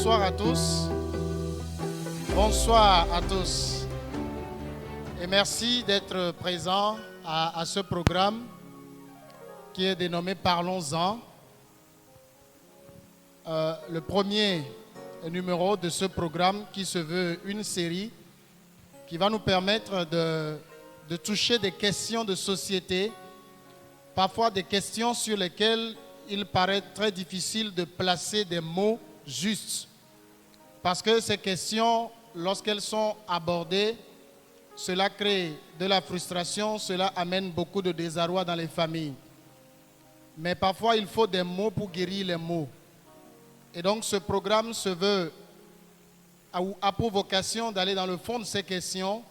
Bonsoir à tous. Bonsoir à tous. Et merci d'être présents à ce programme qui est dénommé Parlons-en. Le premier numéro de ce programme qui se veut une série qui va nous permettre de toucher des questions de société, parfois des questions sur lesquelles il paraît très difficile de placer des mots justes. Parce que ces questions, lorsqu'elles sont abordées, cela crée de la frustration, cela amène beaucoup de désarroi dans les familles. Mais parfois, il faut des mots pour guérir les mots. Et donc, ce programme se veut, a pour vocation d'aller dans le fond de ces questions,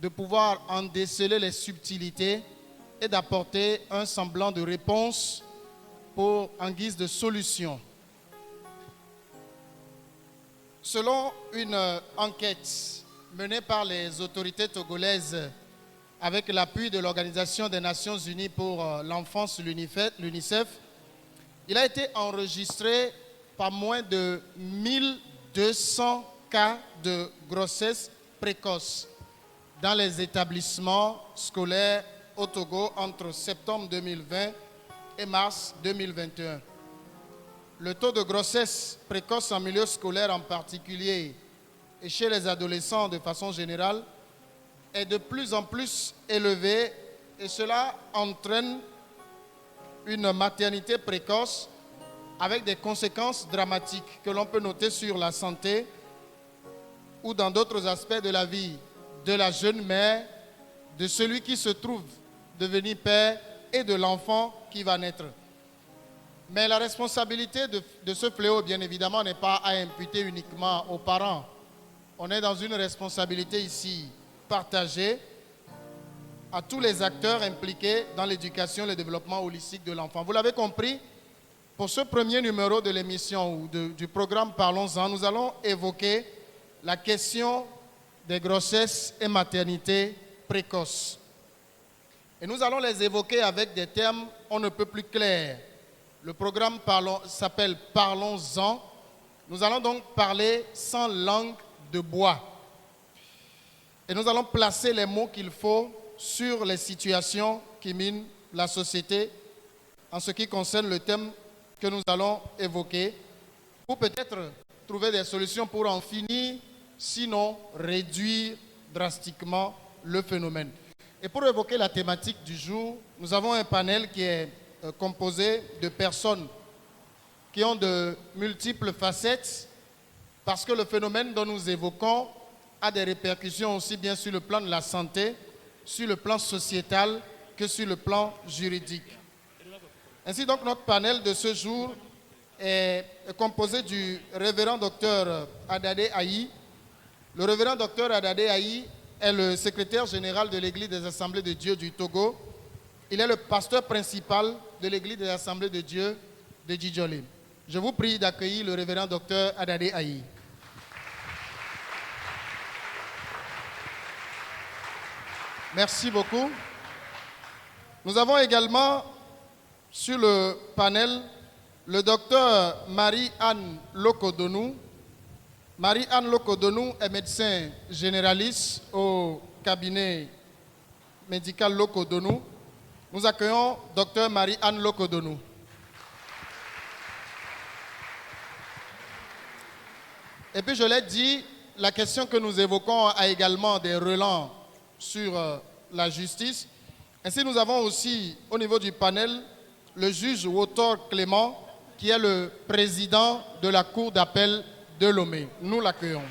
de pouvoir en déceler les subtilités et d'apporter un semblant de réponse en guise de solution. Selon une enquête menée par les autorités togolaises avec l'appui de l'Organisation des Nations Unies pour l'enfance, l'UNICEF, il a été enregistré pas moins de 1200 cas de grossesse précoce dans les établissements scolaires au Togo entre septembre 2020 et mars 2021. Le taux de grossesse précoce en milieu scolaire en particulier et chez les adolescents de façon générale est de plus en plus élevé et cela entraîne une maternité précoce avec des conséquences dramatiques que l'on peut noter sur la santé ou dans d'autres aspects de la vie de la jeune mère, de celui qui se trouve devenir père et de l'enfant qui va naître. Mais la responsabilité de ce fléau, bien évidemment, n'est pas à imputer uniquement aux parents. On est dans une responsabilité ici partagée à tous les acteurs impliqués dans l'éducation et le développement holistique de l'enfant. Vous l'avez compris, pour ce premier numéro de l'émission ou du programme Parlons-en, nous allons évoquer la question des grossesses et maternités précoces. Et nous allons les évoquer avec des termes on ne peut plus clairs. Le programme s'appelle Parlons-en. Nous allons donc parler sans langue de bois. Et nous allons placer les mots qu'il faut sur les situations qui minent la société en ce qui concerne le thème que nous allons évoquer pour peut-être trouver des solutions pour en finir, sinon réduire drastiquement le phénomène. Et pour évoquer la thématique du jour, nous avons un panel qui est composé de personnes qui ont de multiples facettes parce que le phénomène dont nous évoquons a des répercussions aussi bien sur le plan de la santé, sur le plan sociétal que sur le plan juridique. Ainsi donc notre panel de ce jour est composé du révérend docteur Adadé Ayi. Le révérend docteur Adadé Ayi est le secrétaire général de l'Église des Assemblées de Dieu du Togo. Il est le pasteur principal de l'Église des Assemblées de Dieu de Djidjolé. Je vous prie d'accueillir le révérend docteur Adadé Ayi. Merci beaucoup. Nous avons également sur le panel le docteur Marie-Anne Lokodonou. Marie-Anne Lokodonou est médecin généraliste au cabinet médical Lokodonou. Nous accueillons docteur Marie-Anne Lokodonou. Et puis je l'ai dit, la question que nous évoquons a également des relents sur la justice. Ainsi, nous avons aussi au niveau du panel le juge Wotor Clément, qui est le président de la Cour d'appel de Lomé. Nous l'accueillons.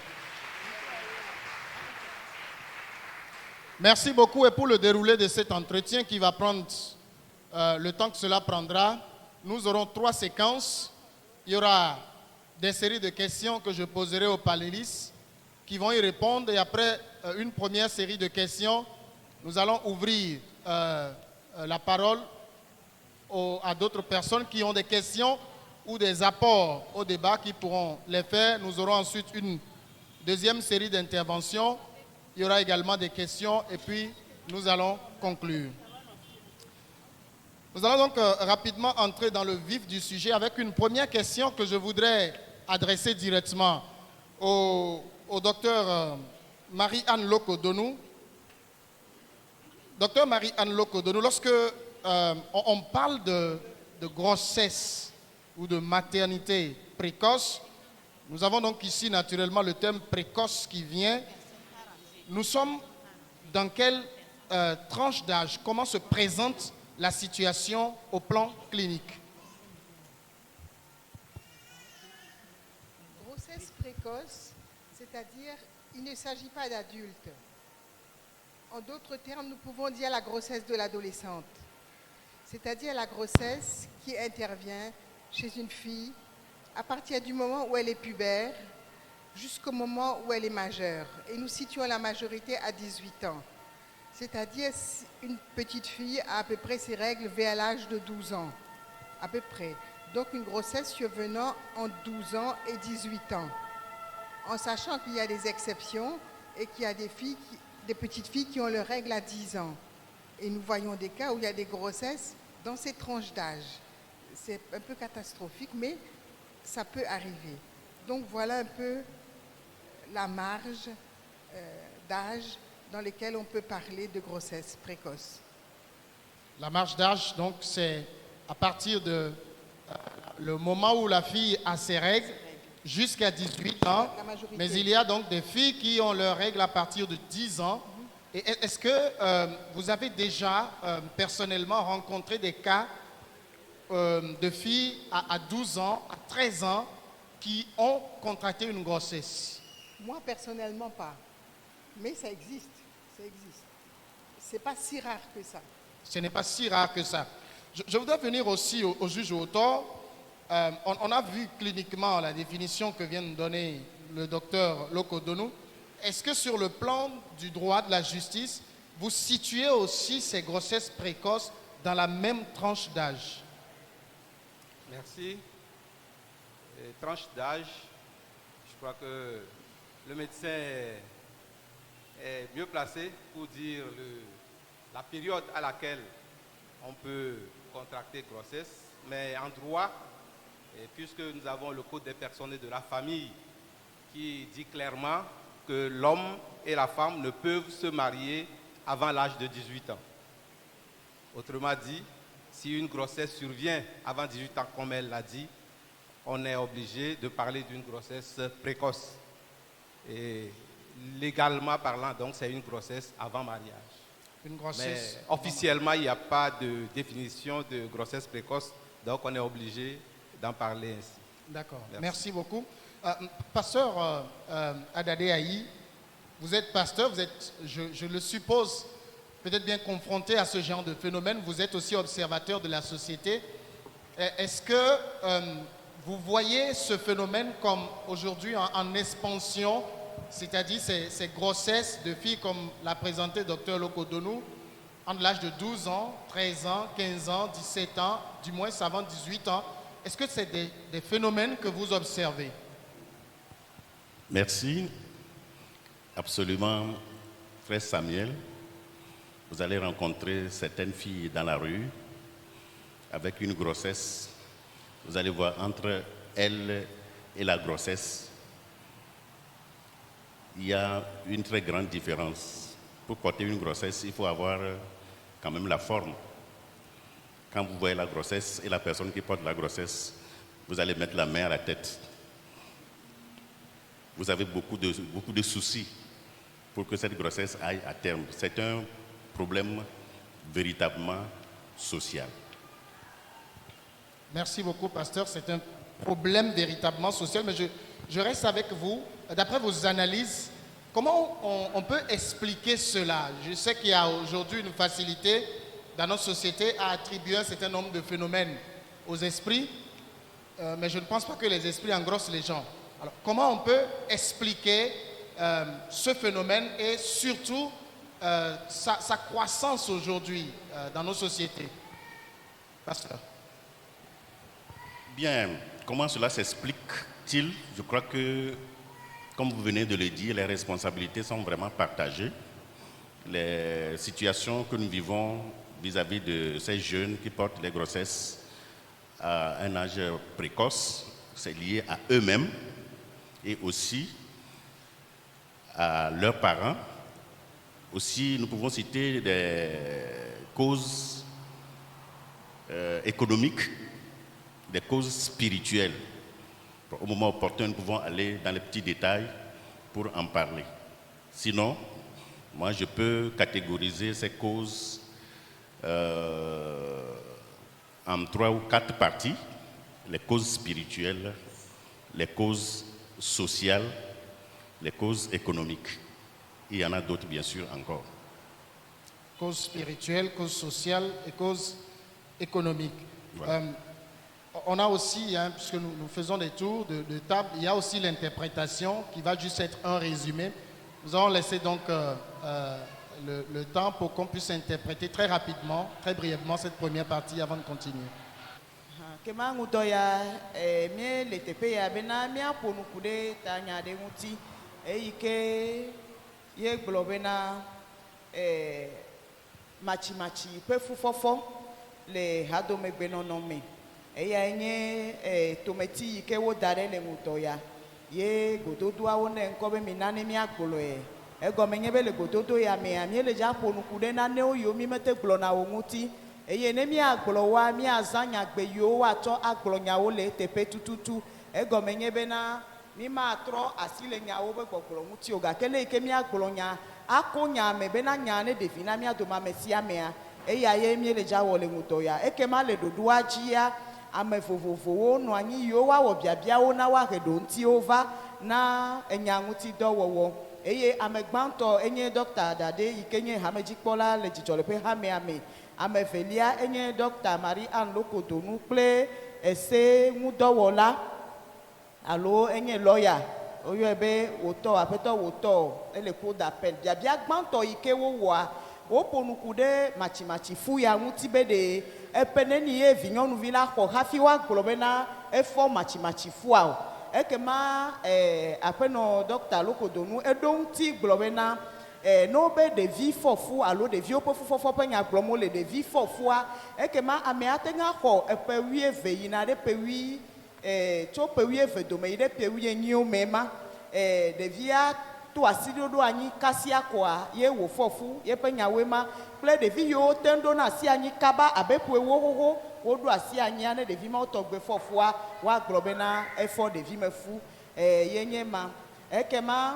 Merci beaucoup. Et pour le déroulé de cet entretien qui va prendre le temps que cela prendra, nous aurons 3 séquences. Il y aura des séries de questions que je poserai aux panélistes qui vont y répondre. Et après une première série de questions, nous allons ouvrir la parole à d'autres personnes qui ont des questions ou des apports au débat qui pourront les faire. Nous aurons ensuite une deuxième série d'interventions. Il y aura également des questions et puis nous allons conclure. Nous allons donc rapidement entrer dans le vif du sujet avec une première question que je voudrais adresser directement au docteur Marie-Anne Lokodonou. Docteur Marie-Anne Lokodonou, lorsque on parle de grossesse ou de maternité précoce, nous avons donc ici naturellement le terme précoce qui vient. Nous sommes dans quelle tranche d'âge? Comment se présente la situation au plan clinique? Grossesse précoce, c'est-à-dire il ne s'agit pas d'adultes. En d'autres termes, nous pouvons dire la grossesse de l'adolescente, c'est-à-dire la grossesse qui intervient chez une fille à partir du moment où elle est pubère jusqu'au moment où elle est majeure. Et nous situons la majorité à 18 ans. C'est-à-dire une petite fille a à peu près ses règles vers l'âge de 12 ans, à peu près. Donc une grossesse survenant entre 12 ans et 18 ans. En sachant qu'il y a des exceptions et qu'il y a des petites filles qui ont leurs règles à 10 ans. Et nous voyons des cas où il y a des grossesses dans ces tranches d'âge. C'est un peu catastrophique, mais ça peut arriver. Donc voilà un peu la marge d'âge dans lesquelles on peut parler de grossesse précoce. La marge d'âge, donc, c'est à partir de le moment où la fille a ses règles jusqu'à 18 ans. Mais il y a donc des filles qui ont leurs règles à partir de 10 ans. Et est-ce que vous avez déjà personnellement rencontré des cas de filles à 12 ans, à 13 ans, qui ont contracté une grossesse? Moi, personnellement, pas. Mais ça existe. Ça existe. C'est pas si rare que ça. Ce n'est pas si rare que ça. Je voudrais venir aussi au juge au tort. On a vu cliniquement la définition que vient de donner le docteur Lokodonou. Est-ce que sur le plan du droit de la justice, vous situez aussi ces grossesses précoces dans la même tranche d'âge? Merci. Tranche d'âge, je crois que le médecin est mieux placé pour dire la période à laquelle on peut contracter grossesse. Mais en droit, puisque nous avons le Code des personnes et de la famille qui dit clairement que l'homme et la femme ne peuvent se marier avant l'âge de 18 ans. Autrement dit, si une grossesse survient avant 18 ans, comme elle l'a dit, on est obligé de parler d'une grossesse précoce. Et légalement parlant, donc, c'est une grossesse avant mariage. Une grossesse. Mais officiellement, il n'y a pas de définition de grossesse précoce, donc on est obligé d'en parler ainsi. D'accord. Merci beaucoup. Pasteur Adade Ayi, vous êtes pasteur, vous êtes, je le suppose, peut-être bien confronté à ce genre de phénomène. Vous êtes aussi observateur de la société. Est-ce que vous voyez ce phénomène comme aujourd'hui en expansion, c'est-à-dire ces grossesses de filles comme l'a présenté Dr Lokodonou, entre l'âge de 12 ans, 13 ans, 15 ans, 17 ans, du moins avant 18 ans? Est-ce que c'est des phénomènes que vous observez? Merci. Absolument, frère Samuel. Vous allez rencontrer certaines filles dans la rue avec une grossesse. Vous allez voir entre elle et la grossesse, il y a une très grande différence. Pour porter une grossesse, il faut avoir quand même la forme. Quand vous voyez la grossesse et la personne qui porte la grossesse, vous allez mettre la main à la tête. Vous avez beaucoup de soucis pour que cette grossesse aille à terme. C'est un problème véritablement social. Merci beaucoup, pasteur. C'est un problème véritablement social, mais je reste avec vous. D'après vos analyses, comment on peut expliquer cela? Je sais qu'il y a aujourd'hui une facilité dans notre société à attribuer un certain nombre de phénomènes aux esprits, mais je ne pense pas que les esprits engrossent les gens. Alors, comment on peut expliquer ce phénomène et surtout sa croissance aujourd'hui dans nos sociétés? Pasteur. Bien, comment cela s'explique-t-il? Je crois que, comme vous venez de le dire, les responsabilités sont vraiment partagées. Les situations que nous vivons vis-à-vis de ces jeunes qui portent les grossesses à un âge précoce, c'est lié à eux-mêmes et aussi à leurs parents. Aussi, nous pouvons citer des causes économiques, des causes spirituelles. Au moment opportun, nous pouvons aller dans les petits détails pour en parler. Sinon, moi, je peux catégoriser ces causes en 3 ou 4 parties. Les causes spirituelles, les causes sociales, les causes économiques. Il y en a d'autres, bien sûr, encore. Causes spirituelles, causes sociales et causes économiques. Voilà. On a aussi, puisque nous faisons des tours de table, il y a aussi l'interprétation qui va juste être un résumé. Nous allons laisser donc le temps pour qu'on puisse interpréter très rapidement, très brièvement cette première partie avant de continuer. Le hadome benonome eya nye tometi ke wo dare le ngutoya ye gododo awo ne nkobe minane mi agbolo ego menye be le gododo ya me ami le ja ponu kude na ne oyo mi mete gbolo na wo nguti eye ne mi agbolo wa mi azanya gbe yo wa to agbolo nyawo le tepe tututu ego menye be na mi ma tro asile nyawo be gbolo nguti oga kele ke mi agbolo nya akonya me be na nya ne defina mi adoma mesia mea eya ye mi le ja wole ngutoya ekema le dodo ajia ame vovovowo no anyi yo wa wo biabia wo na wa hedo nti ova na enyanguti dowowo eye amegbanto enye doctor dade ikenye hamejikpola le jijolepe hame ame velia enye doctor Marie Anne Lokodonu ple ese ngudowola alo enye lawyer oyo ebe woto apeto woto ele cour d'appel biabia gbanto ike wo wa o ponukude machimachi fu ya ngutibe de epeneni ye vinyonu la ko hafi wa globena efo machimachi fu ao ekema apeno docteur Lokodonu edonti globena no be de vie fofu alo de vie opo fofo penya glomo le de vie fofua ekema ame atenga ko epewie veyina de pewi to pewie vedome de pewie nyo mema de via to asido do anyi kasia koa ye wo fofu ye penya wema ple de vi yo tendo na si anyi kaba abepu ewo hoho wo do asi anyi ane de vi ma otogbe fofua wa globena efo de vi mefu ye nyema ekema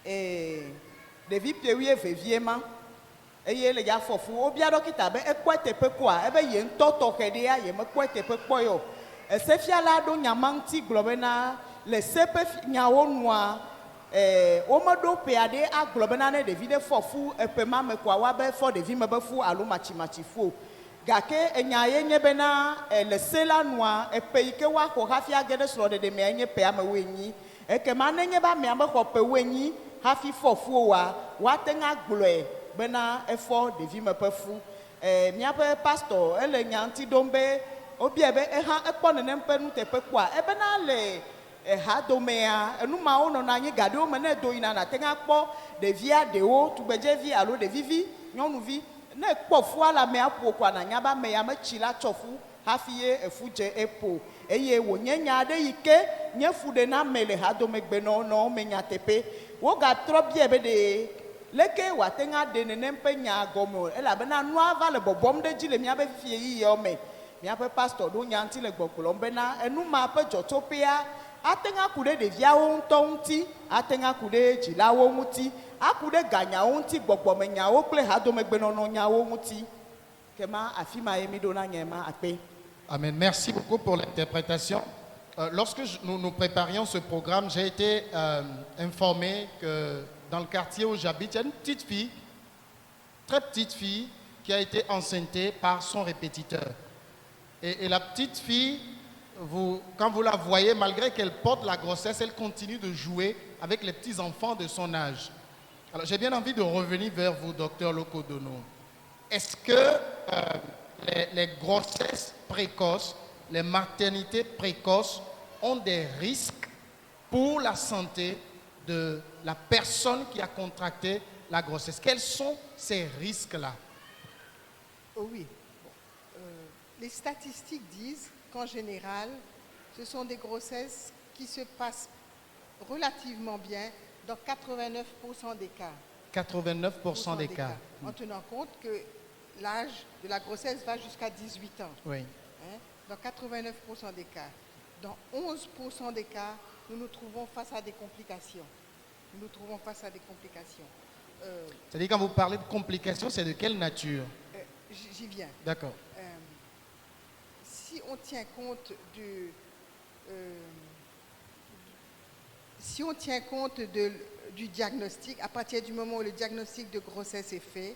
de vi pewie veviema eye le ya fofu obia dokita be ekwete pekoa ebe ye ntoto kede ya ye mekwete pekoyo esefia la do nyamanti globena le sepe nyawo noa omodo peade aglobena ne devide fofu epema mekwa wabe for devi mebefu alo machimachifu gake enyaye nyebena le sela noa epeike wa ko hafia gede slo de me enye pe amewenyi ekema ne nyeba me ameko pe wenyi hafi fofu wa watenga gloe bena efo devi mepefu miape pastor ele nyanti dombe obi ebe eha ekpone ne mpenu tepe kwa ebena le hadomea enuma ono na anyi gade o mena do ina na tenga kpo de via de o tugbejevi alo de vivi nyonuvi na kpofu ala me apo kwa na nyaba me ya mechila chofu hafie efuje epo eye wo nyenya de ike nyefude na mele hadomegbe no menya tepe wo ga trobie ebe de leke watenga de ne mpenya gomo ela bena nu ava le bobom de jile mia be fie yi yo me mia pe pastor do nyanti le gbokolo mbena enuma pe jotopia atenga kude de via wonto nti atenga kude jila wo nti akude ganya nti gbogbo menya wo ple hadomegbe no nya wo nti kema afima emi do na nyema ape. Amen. Merci beaucoup pour l'interprétation. lorsque nous préparions ce programme, j'ai été informé que dans le quartier où j'habite, il y a une petite fille, très petite fille, qui a été enceintée par son répétiteur. Et la petite fille, quand vous la voyez, malgré qu'elle porte la grossesse, elle continue de jouer avec les petits enfants de son âge. Alors j'ai bien envie de revenir vers vous, docteur Lokodono. Est-ce que les grossesses précoces, les maternités précoces ont des risques pour la santé de la personne qui a contracté la grossesse? Quels sont ces risques-là? Oh oui. Les statistiques disent qu'en général, ce sont des grossesses qui se passent relativement bien dans 89% des cas. 89% des cas. En tenant compte que l'âge de la grossesse va jusqu'à 18 ans. Oui. Hein, dans 89% des cas. Dans 11% des cas, nous nous trouvons face à des complications. C'est-à-dire quand vous parlez de complications, c'est de quelle nature? J'y viens. D'accord. Si on tient compte du diagnostic, à partir du moment où le diagnostic de grossesse est fait,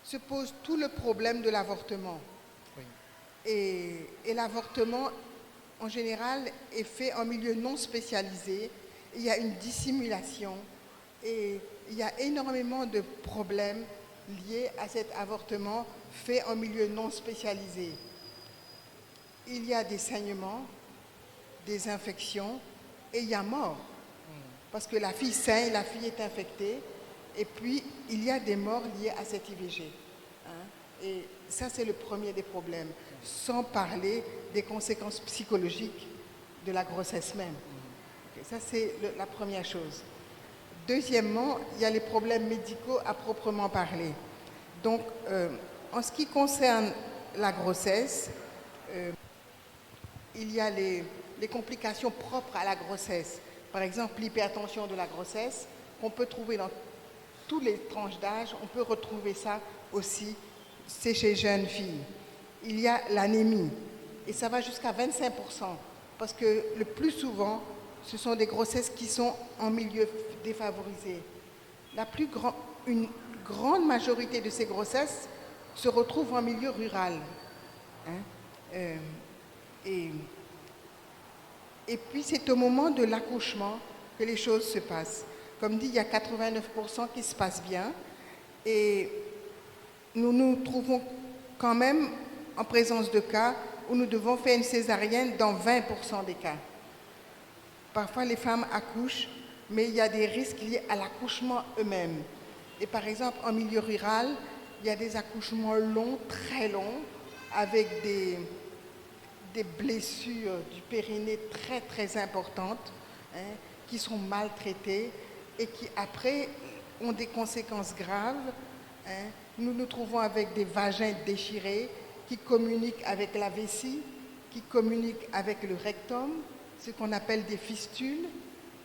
se pose tout le problème de l'avortement. Oui. Et l'avortement, en général, est fait en milieu non spécialisé. Il y a une dissimulation et il y a énormément de problèmes liés à cet avortement fait en milieu non spécialisé. Il y a des saignements, des infections et il y a mort. Parce que la fille saigne, la fille est infectée et puis il y a des morts liées à cette IVG. Et ça, c'est le premier des problèmes, sans parler des conséquences psychologiques de la grossesse même. Ça, c'est la première chose. Deuxièmement, il y a les problèmes médicaux à proprement parler. Donc, en ce qui concerne la grossesse, il y a les complications propres à la grossesse. Par exemple, l'hypertension de la grossesse, qu'on peut trouver dans toutes les tranches d'âge. On peut retrouver ça aussi chez jeunes filles. Il y a l'anémie, et ça va jusqu'à 25%, parce que le plus souvent, ce sont des grossesses qui sont en milieu défavorisé. Une grande majorité de ces grossesses se retrouvent en milieu rural. Et puis, c'est au moment de l'accouchement que les choses se passent. Comme dit, il y a 89% qui se passent bien. Et nous nous trouvons quand même en présence de cas où nous devons faire une césarienne dans 20% des cas. Parfois, les femmes accouchent, mais il y a des risques liés à l'accouchement eux-mêmes. Et par exemple, en milieu rural, il y a des accouchements longs, très longs, avec des blessures du périnée très, très importantes, qui sont maltraitées et qui, après, ont des conséquences graves. Nous nous trouvons avec des vagins déchirés qui communiquent avec la vessie, qui communiquent avec le rectum, ce qu'on appelle des fistules.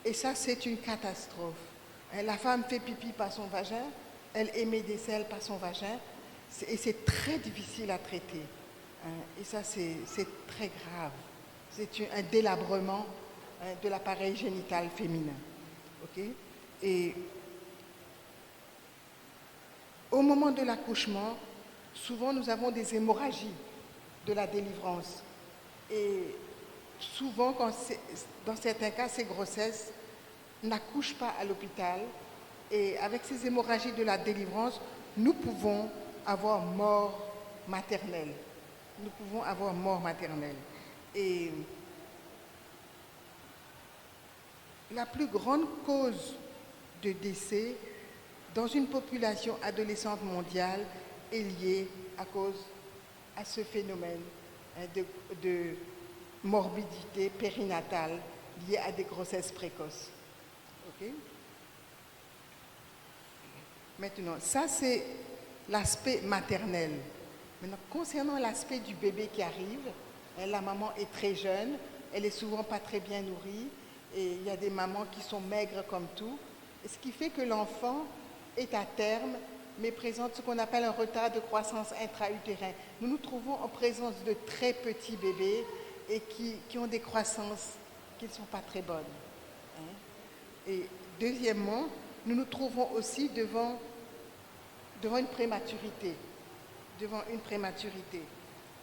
Et ça, c'est une catastrophe. La femme fait pipi par son vagin, elle émet des selles par son vagin, et c'est très difficile à traiter. Et ça, c'est très grave. C'est un délabrement de l'appareil génital féminin. Okay? Et au moment de l'accouchement, souvent nous avons des hémorragies de la délivrance. Et souvent, dans certains cas, ces grossesses n'accouchent pas à l'hôpital. Et avec ces hémorragies de la délivrance, nous pouvons avoir mort maternelle. Et la plus grande cause de décès dans une population adolescente mondiale est liée à ce phénomène de morbidité périnatale liée à des grossesses précoces. Okay? Maintenant, ça c'est l'aspect maternel. Maintenant, concernant l'aspect du bébé qui arrive, la maman est très jeune, elle est souvent pas très bien nourrie, et il y a des mamans qui sont maigres comme tout, et ce qui fait que l'enfant est à terme, mais présente ce qu'on appelle un retard de croissance intra-utérin. Nous nous trouvons en présence de très petits bébés et qui ont des croissances qui ne sont pas très bonnes. Hein. Et deuxièmement, nous nous trouvons aussi devant une prématurité.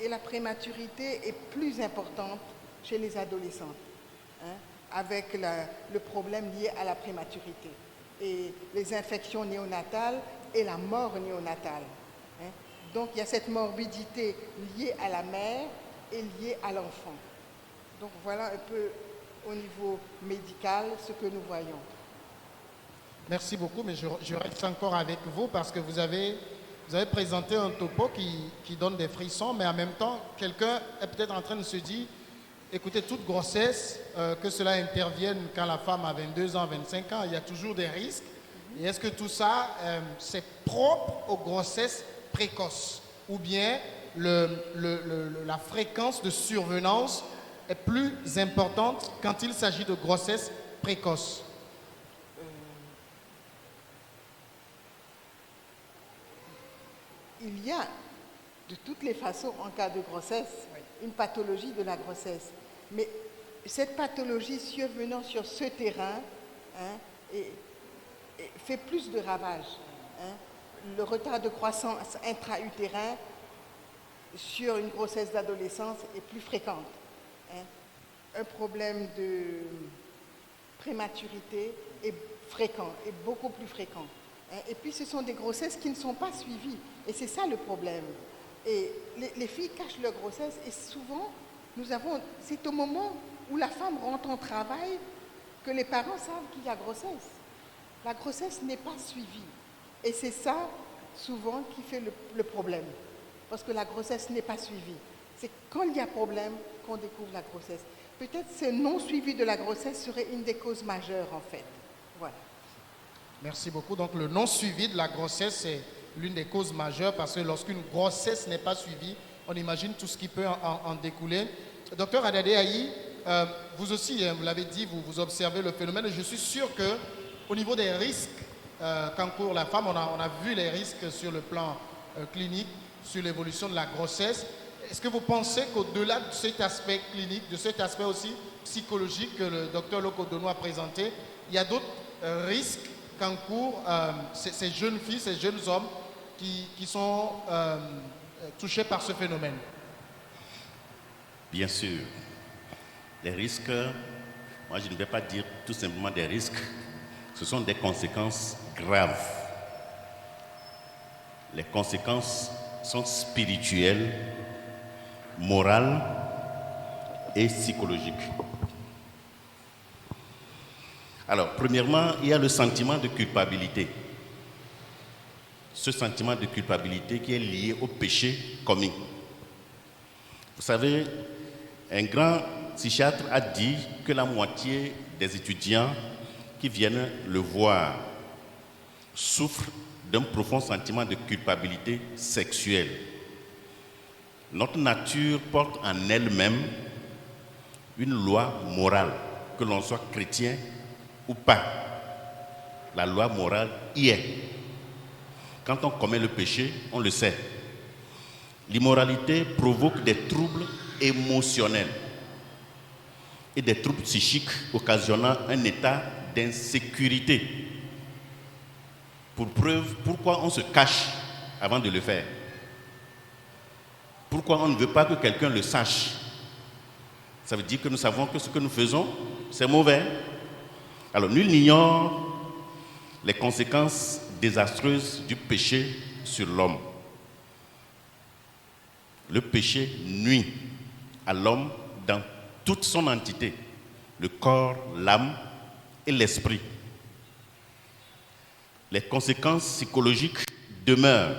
Et la prématurité est plus importante chez les adolescentes, hein, avec le problème lié à la prématurité et les infections néonatales et la mort néonatale. Hein. Donc il y a cette morbidité liée à la mère et liée à l'enfant. Donc voilà un peu au niveau médical ce que nous voyons. Merci beaucoup, mais je reste encore avec vous parce que vous avez présenté un topo qui donne des frissons, mais en même temps, quelqu'un est peut-être en train de se dire, écoutez, toute grossesse, que cela intervienne quand la femme a 22 ans, 25 ans, il y a toujours des risques. Et est-ce que tout ça, c'est propre aux grossesses précoces? Ou bien la fréquence de survenance est plus importante quand il s'agit de grossesses précoces? Il y a de toutes les façons, en cas de grossesse, une pathologie de la grossesse. Mais cette pathologie survenant sur ce terrain, hein, fait plus de ravages. Hein. Le retard de croissance intra-utérin sur une grossesse d'adolescence est plus fréquente. Hein. Un problème de prématurité est fréquent, est beaucoup plus fréquent. Et puis ce sont des grossesses qui ne sont pas suivies. Et c'est ça le problème. Et les filles cachent leur grossesse et souvent, c'est au moment où la femme rentre en travail que les parents savent qu'il y a grossesse. La grossesse n'est pas suivie. Et c'est ça, souvent, qui fait le problème. Parce que la grossesse n'est pas suivie. C'est quand il y a problème qu'on découvre la grossesse. Peut-être ce non-suivi de la grossesse serait une des causes majeures, en fait. Voilà. Merci beaucoup. Donc, le non-suivi de la grossesse, c'est l'une des causes majeures parce que lorsqu'une grossesse n'est pas suivie, on imagine tout ce qui peut en découler. Docteur Adadéaï, vous aussi, vous l'avez dit, vous observez le phénomène et je suis sûr qu'au niveau des risques qu'encourt la femme, on a vu les risques sur le plan clinique, sur l'évolution de la grossesse. Est-ce que vous pensez qu'au-delà de cet aspect clinique, de cet aspect aussi psychologique que le docteur Lokodono a présenté, il y a d'autres risques qu'encourent ces jeunes filles, ces jeunes hommes qui sont touchés par ce phénomène? Bien sûr. Les risques, moi je ne vais pas dire tout simplement des risques, ce sont des conséquences graves. Les conséquences sont spirituelles, morales et psychologiques. Alors, premièrement, il y a le sentiment de culpabilité. Ce sentiment de culpabilité qui est lié au péché commis. Vous savez, un grand psychiatre a dit que la moitié des étudiants qui viennent le voir souffrent d'un profond sentiment de culpabilité sexuelle. Notre nature porte en elle-même une loi morale, que l'on soit chrétien ou pas. La loi morale y est. Quand on commet le péché, on le sait. L'immoralité provoque des troubles émotionnels et des troubles psychiques occasionnant un état d'insécurité. Pour preuve, pourquoi on se cache avant de le faire? Pourquoi on ne veut pas que quelqu'un le sache? Ça veut dire que nous savons que ce que nous faisons, c'est mauvais. Alors, nul n'ignore les conséquences désastreuses du péché sur l'homme. Le péché nuit à l'homme dans toute son entité, le corps, l'âme et l'esprit. Les conséquences psychologiques demeurent.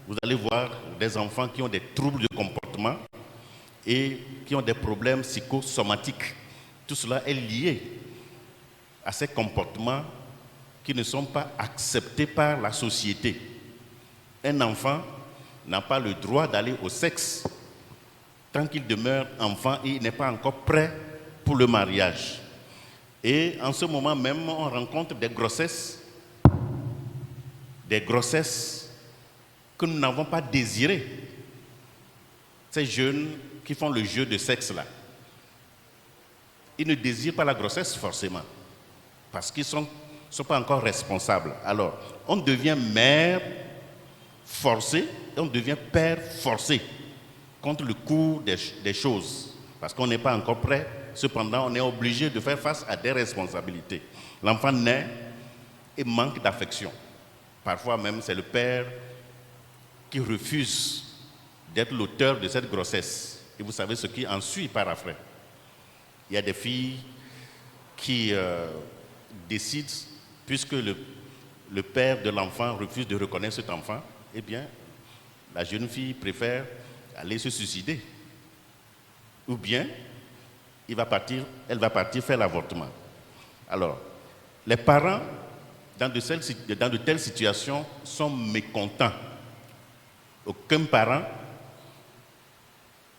Vous allez voir des enfants qui ont des troubles de comportement et qui ont des problèmes psychosomatiques. Tout cela est lié à ces comportements qui ne sont pas acceptés par la société. Un enfant n'a pas le droit d'aller au sexe tant qu'il demeure enfant et il n'est pas encore prêt pour le mariage. Et en ce moment même, on rencontre des grossesses que nous n'avons pas désirées. Ces jeunes qui font le jeu de sexe là. ils ne désirent pas la grossesse forcément, parce qu'ils ne sont pas encore responsables. Alors, on devient mère forcée et on devient père forcé contre le cours des choses, parce qu'on n'est pas encore prêt. Cependant, on est obligé de faire face à des responsabilités. L'enfant naît et manque d'affection. Parfois même, c'est le père qui refuse d'être l'auteur de cette grossesse. Et vous savez ce qui en suit par après. Il y a des filles qui décident, puisque le père de l'enfant refuse de reconnaître cet enfant, eh bien, la jeune fille préfère aller se suicider. Ou bien, elle va partir faire l'avortement. Alors, les parents, dans de telles situations, sont mécontents. Aucun parent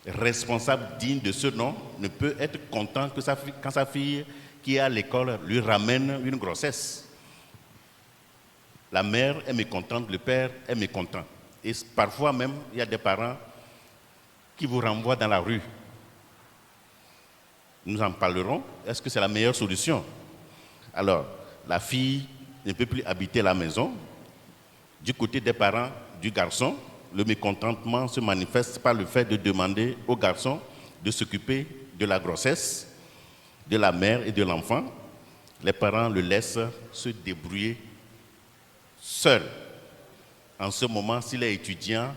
responsable digne de ce nom ne peut être content quand sa fille qui est à l'école lui ramène une grossesse. La mère est mécontente, le père est mécontent. Et parfois même, il y a des parents qui vous renvoient dans la rue. Nous en parlerons. Est-ce que c'est la meilleure solution? Alors, la fille ne peut plus habiter la maison. Du côté des parents du garçon, le mécontentement se manifeste par le fait de demander au garçon de s'occuper de la grossesse, de la mère et de l'enfant. Les parents le laissent se débrouiller seul. En ce moment, s'il est étudiant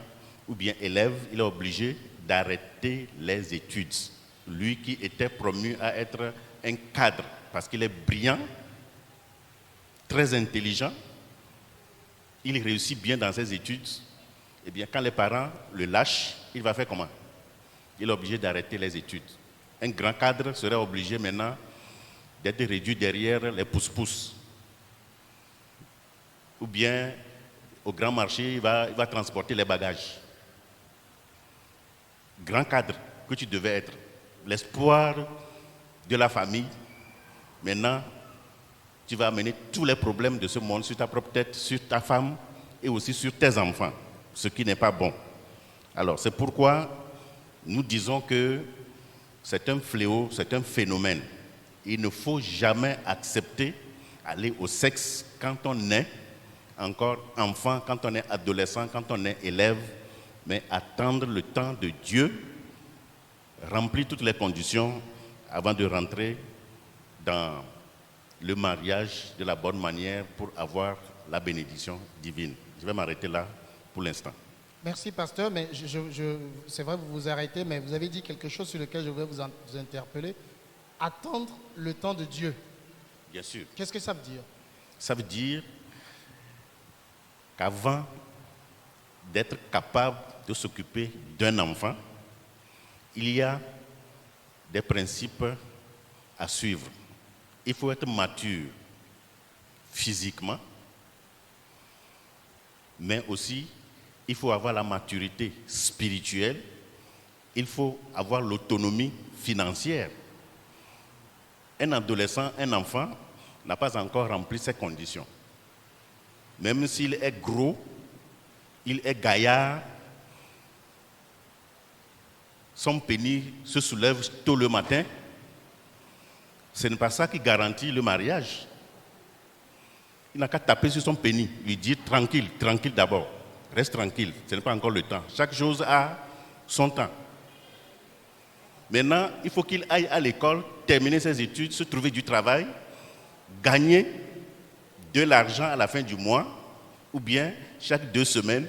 ou bien élève, il est obligé d'arrêter les études. Lui qui était promu à être un cadre, parce qu'il est brillant, très intelligent, il réussit bien dans ses études, eh bien quand les parents le lâchent, il va faire comment? Il est obligé d'arrêter les études. Un grand cadre serait obligé maintenant d'être réduit derrière les pousse-pousse. Ou bien, au grand marché, il va transporter les bagages. Grand cadre que tu devais être, l'espoir de la famille, maintenant, tu vas amener tous les problèmes de ce monde sur ta propre tête, sur ta femme et aussi sur tes enfants, ce qui n'est pas bon. Alors, c'est pourquoi nous disons que c'est un fléau, c'est un phénomène. Il ne faut jamais accepter aller au sexe quand on est encore enfant, quand on est adolescent, quand on est élève, mais attendre le temps de Dieu, remplir toutes les conditions avant de rentrer dans le mariage de la bonne manière pour avoir la bénédiction divine. Je vais m'arrêter là pour l'instant. Merci, pasteur, mais c'est vrai, vous vous arrêtez, mais vous avez dit quelque chose sur lequel je voudrais vous interpeller. Attendre le temps de Dieu. Bien sûr. Qu'est-ce que ça veut dire? Ça veut dire qu'avant d'être capable de s'occuper d'un enfant, il y a des principes à suivre. Il faut être mature physiquement, mais aussi il faut avoir la maturité spirituelle, il faut avoir l'autonomie financière. Un adolescent, un enfant, n'a pas encore rempli ces conditions. Même s'il est gros, il est gaillard, son pénis se soulève tôt le matin, ce n'est pas ça qui garantit le mariage. Il n'a qu'à taper sur son pénis, lui dire tranquille, tranquille d'abord, reste tranquille, ce n'est pas encore le temps. Chaque chose a son temps. Maintenant, il faut qu'il aille à l'école, terminer ses études, se trouver du travail, gagner de l'argent à la fin du mois, ou bien chaque 2 semaines,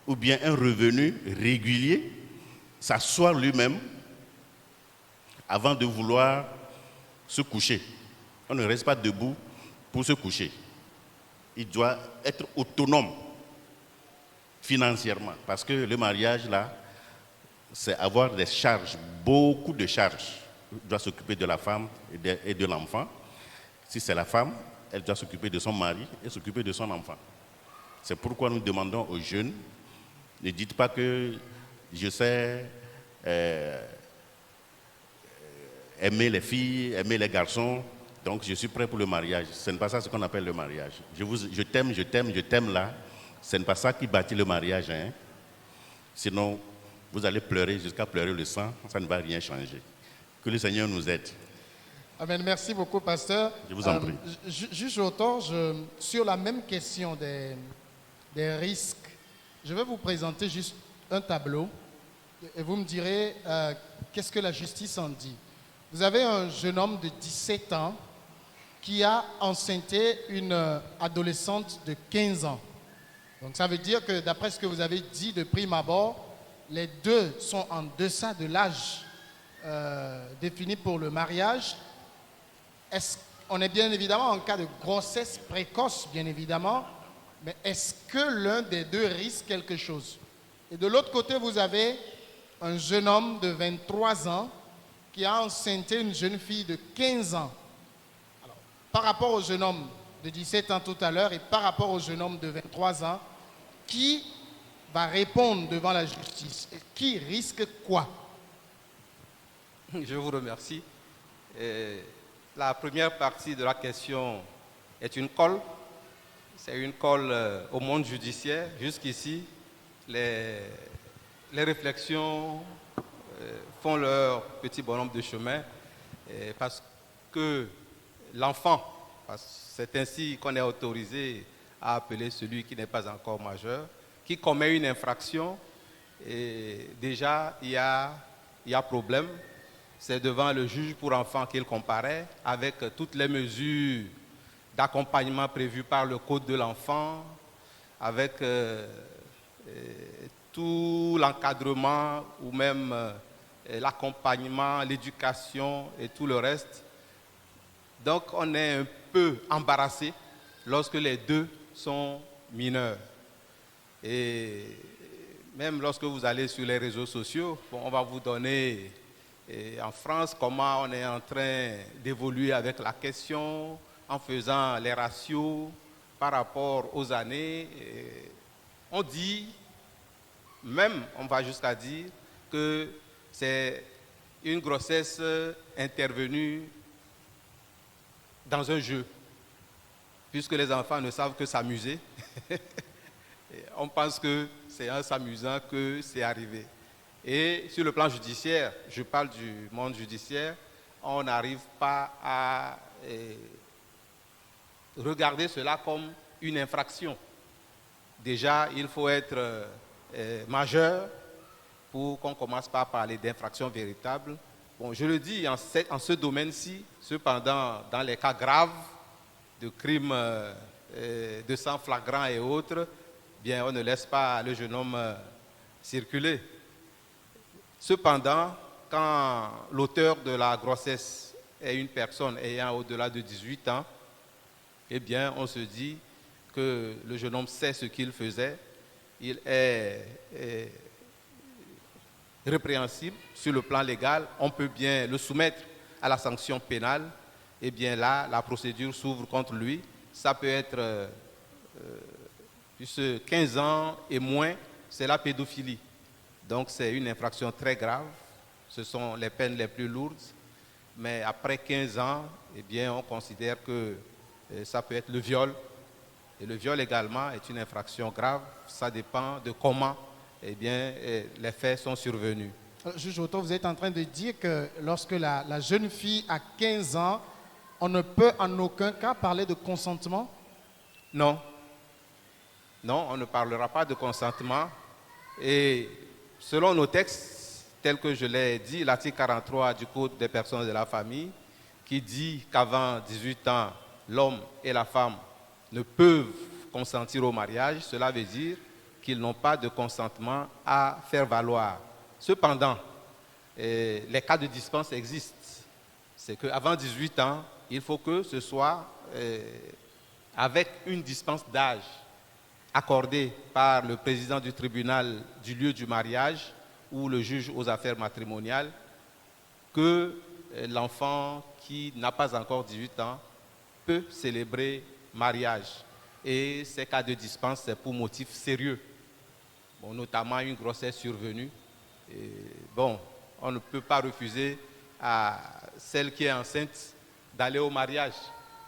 ou bien un revenu régulier, s'asseoir lui-même avant de vouloir se coucher. On ne reste pas debout pour se coucher. Il doit être autonome financièrement, parce que le mariage, là, c'est avoir des charges, beaucoup de charges. Il doit s'occuper de la femme et de l'enfant. Si c'est la femme, elle doit s'occuper de son mari et s'occuper de son enfant. C'est pourquoi nous demandons aux jeunes, ne dites pas que je sais aimer les filles, aimer les garçons, donc je suis prêt pour le mariage. Ce n'est pas ça ce qu'on appelle le mariage. Je t'aime là, ce n'est pas ça qui bâtit le mariage. Hein. Sinon, vous allez pleurer jusqu'à pleurer le sang, ça ne va rien changer. Que le Seigneur nous aide. Amen. Merci beaucoup, pasteur. Je vous en prie. Juge auteur, sur la même question des risques, je vais vous présenter juste un tableau et vous me direz qu'est-ce que la justice en dit. Vous avez un jeune homme de 17 ans qui a enceinté une adolescente de 15 ans. Donc ça veut dire que d'après ce que vous avez dit de prime abord, les deux sont en deçà de l'âge défini pour le mariage. On est bien évidemment en cas de grossesse précoce, bien évidemment, mais est-ce que l'un des deux risque quelque chose? Et de l'autre côté, vous avez un jeune homme de 23 ans qui a enceinté une jeune fille de 15 ans. Alors, par rapport au jeune homme de 17 ans tout à l'heure et par rapport au jeune homme de 23 ans, qui va répondre devant la justice? Et qui risque quoi? Je vous remercie. La première partie de la question est une colle. C'est une colle au monde judiciaire. Jusqu'ici, les réflexions font leur petit bonhomme de chemin parce que l'enfant, c'est ainsi qu'on est autorisé à appeler celui qui n'est pas encore majeur, qui commet une infraction, et déjà il y a problème. C'est devant le juge pour enfants qu'il comparaît avec toutes les mesures d'accompagnement prévues par le code de l'enfant, avec tout l'encadrement ou même l'accompagnement, l'éducation et tout le reste. Donc on est un peu embarrassé lorsque les deux sont mineurs. Et même lorsque vous allez sur les réseaux sociaux, on va vous donner en France comment on est en train d'évoluer avec la question en faisant les ratios par rapport aux années. On dit, même on va jusqu'à dire que c'est une grossesse intervenue dans un jeu, puisque les enfants ne savent que s'amuser. On pense que c'est en s'amusant que c'est arrivé. Et sur le plan judiciaire, je parle du monde judiciaire, on n'arrive pas à regarder cela comme une infraction. Déjà, il faut être majeur pour qu'on commence par parler d'infraction véritable. Bon, je le dis en ce domaine-ci, cependant, dans les cas graves de crimes de sang flagrant et autres, bien, on ne laisse pas le jeune homme circuler. Cependant, quand l'auteur de la grossesse est une personne ayant au-delà de 18 ans, eh bien, on se dit que le jeune homme sait ce qu'il faisait. Il est répréhensible sur le plan légal. On peut bien le soumettre à la sanction pénale. Eh bien là, la procédure s'ouvre contre lui. Ça peut être 15 ans et moins, c'est la pédophilie. Donc c'est une infraction très grave. Ce sont les peines les plus lourdes. Mais après 15 ans, eh bien, on considère que ça peut être le viol. Et le viol également est une infraction grave. Ça dépend de comment eh bien, les faits sont survenus. Juge Otto, vous êtes en train de dire que lorsque la jeune fille a 15 ans, on ne peut en aucun cas parler de consentement? Non. Non, on ne parlera pas de consentement. Et selon nos textes, tels que je l'ai dit, l'article 43 du Code des personnes de la famille, qui dit qu'avant 18 ans, l'homme et la femme ne peuvent consentir au mariage, cela veut dire qu'ils n'ont pas de consentement à faire valoir. Cependant, les cas de dispense existent. C'est qu'avant 18 ans, il faut que ce soit avec une dispense d'âge accordée par le président du tribunal du lieu du mariage ou le juge aux affaires matrimoniales que l'enfant qui n'a pas encore 18 ans peut célébrer mariage. Et ces cas de dispense, c'est pour motif sérieux. Bon, notamment une grossesse survenue. Et bon, on ne peut pas refuser à celle qui est enceinte d'aller au mariage.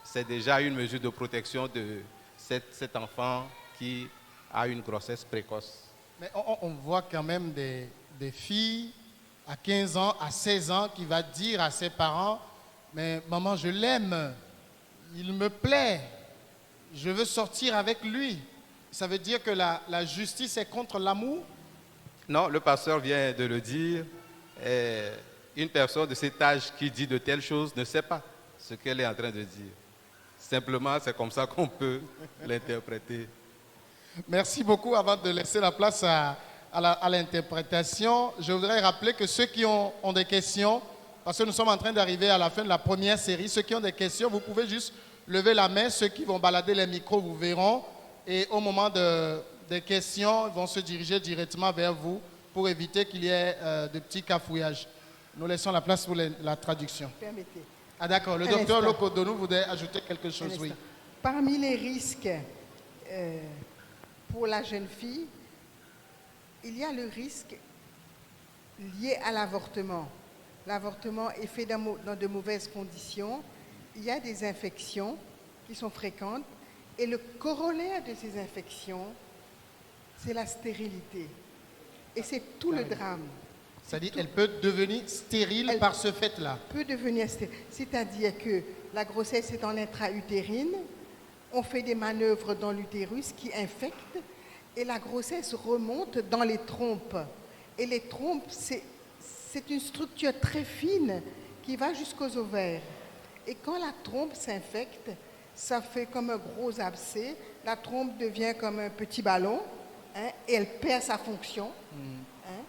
C'est déjà une mesure de protection de cet enfant qui a une grossesse précoce. Mais on voit quand même des filles à 15 ans, à 16 ans qui va dire à ses parents Mais maman, je l'aime. Il me plaît. Je veux sortir avec lui. Ça veut dire que la justice est contre l'amour? Non, le pasteur vient de le dire. Une personne de cet âge qui dit de telles choses ne sait pas ce qu'elle est en train de dire. Simplement, c'est comme ça qu'on peut l'interpréter. Merci beaucoup. Avant de laisser la place à l'interprétation, je voudrais rappeler que ceux qui ont des questions, parce que nous sommes en train d'arriver à la fin de la première série, ceux qui ont des questions, vous pouvez juste lever la main. Ceux qui vont balader les micros, vous verront. Et au moment des questions, ils vont se diriger directement vers vous pour éviter qu'il y ait de petits cafouillages. Nous laissons la place pour la traduction. Permettez. Ah d'accord, le docteur Lokodonou voudrait ajouter quelque chose, oui. Parmi les risques pour la jeune fille, il y a le risque lié à l'avortement. L'avortement est fait dans de mauvaises conditions. Il y a des infections qui sont fréquentes. Et le corollaire de ces infections, c'est la stérilité. Et c'est tout le drame. C'est-à-dire qu'elle peut devenir stérile par ce fait-là. Peut devenir stérile. C'est-à-dire que la grossesse est en intra-utérine, on fait des manœuvres dans l'utérus qui infectent et la grossesse remonte dans les trompes. Et les trompes, c'est une structure très fine qui va jusqu'aux ovaires. Et quand la trompe s'infecte, ça fait comme un gros abcès, la trompe devient comme un petit ballon, hein, et elle perd sa fonction, hein,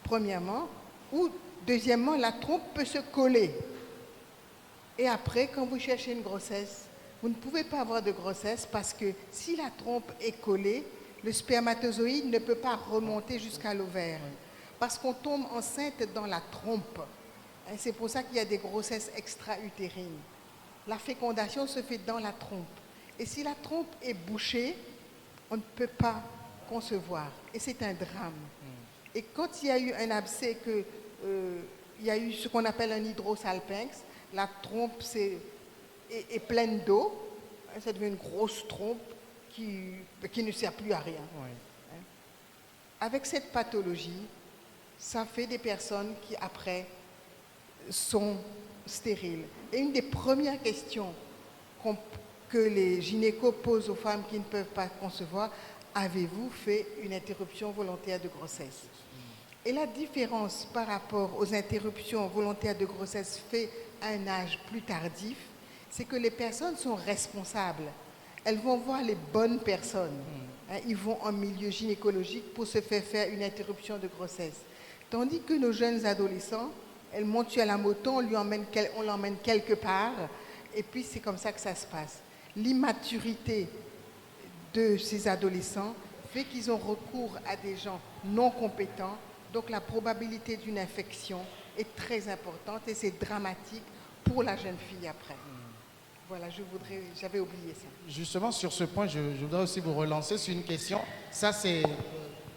premièrement. Ou deuxièmement, la trompe peut se coller. Et après, quand vous cherchez une grossesse, vous ne pouvez pas avoir de grossesse parce que si la trompe est collée, le spermatozoïde ne peut pas remonter jusqu'à l'ovaire. Parce qu'on tombe enceinte dans la trompe. Hein, c'est pour ça qu'il y a des grossesses extra-utérines. La fécondation se fait dans la trompe. Et si la trompe est bouchée, on ne peut pas concevoir. Et c'est un drame. Et quand il y a eu un abcès, il y a eu ce qu'on appelle un hydrosalpinx, la trompe est pleine d'eau, hein, ça devient une grosse trompe qui ne sert plus à rien. Oui. Hein. Avec cette pathologie, ça fait des personnes qui, après, sont stériles. Et une des premières questions que les gynécos posent aux femmes qui ne peuvent pas concevoir, avez-vous fait une interruption volontaire de grossesse? Et la différence par rapport aux interruptions volontaires de grossesse faites à un âge plus tardif, c'est que les personnes sont responsables. Elles vont voir les bonnes personnes. Hein, ils vont en milieu gynécologique pour se faire une interruption de grossesse. Tandis que nos jeunes adolescents, elles montent sur la moto, on l'emmène quelque part, et puis c'est comme ça que ça se passe. L'immaturité de ces adolescents fait qu'ils ont recours à des gens non compétents, donc la probabilité d'une infection est très importante et c'est dramatique pour la jeune fille après. Voilà, j'avais oublié ça. Justement, sur ce point, je voudrais aussi vous relancer sur une question. Ça, c'est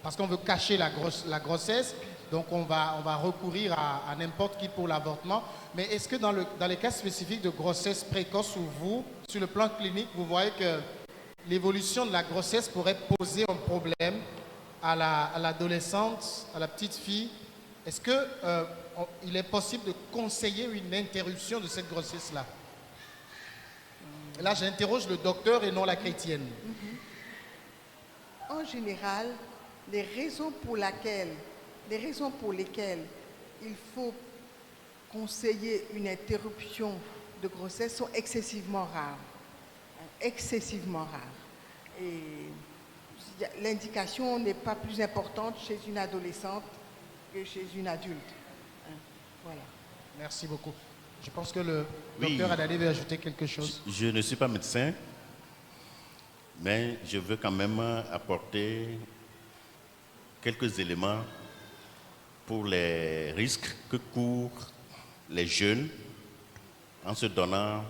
parce qu'on veut cacher la grossesse, donc on va recourir à n'importe qui pour l'avortement. Mais est-ce que dans les cas spécifiques de grossesse précoce où vous, sur le plan clinique, vous voyez que l'évolution de la grossesse pourrait poser un problème à l'adolescente, à la petite fille? Est-ce qu'il est possible de conseiller une interruption de cette grossesse-là? Là, j'interroge le docteur et non la chrétienne. En général, les raisons pour lesquelles il faut conseiller une interruption de grossesse sont excessivement rares. Excessivement rares. Et l'indication n'est pas plus importante chez une adolescente que chez une adulte. Voilà. Merci beaucoup. Je pense que le docteur Adali veut ajouter quelque chose. Je ne suis pas médecin, mais je veux quand même apporter quelques éléments pour les risques que courent les jeunes en se donnant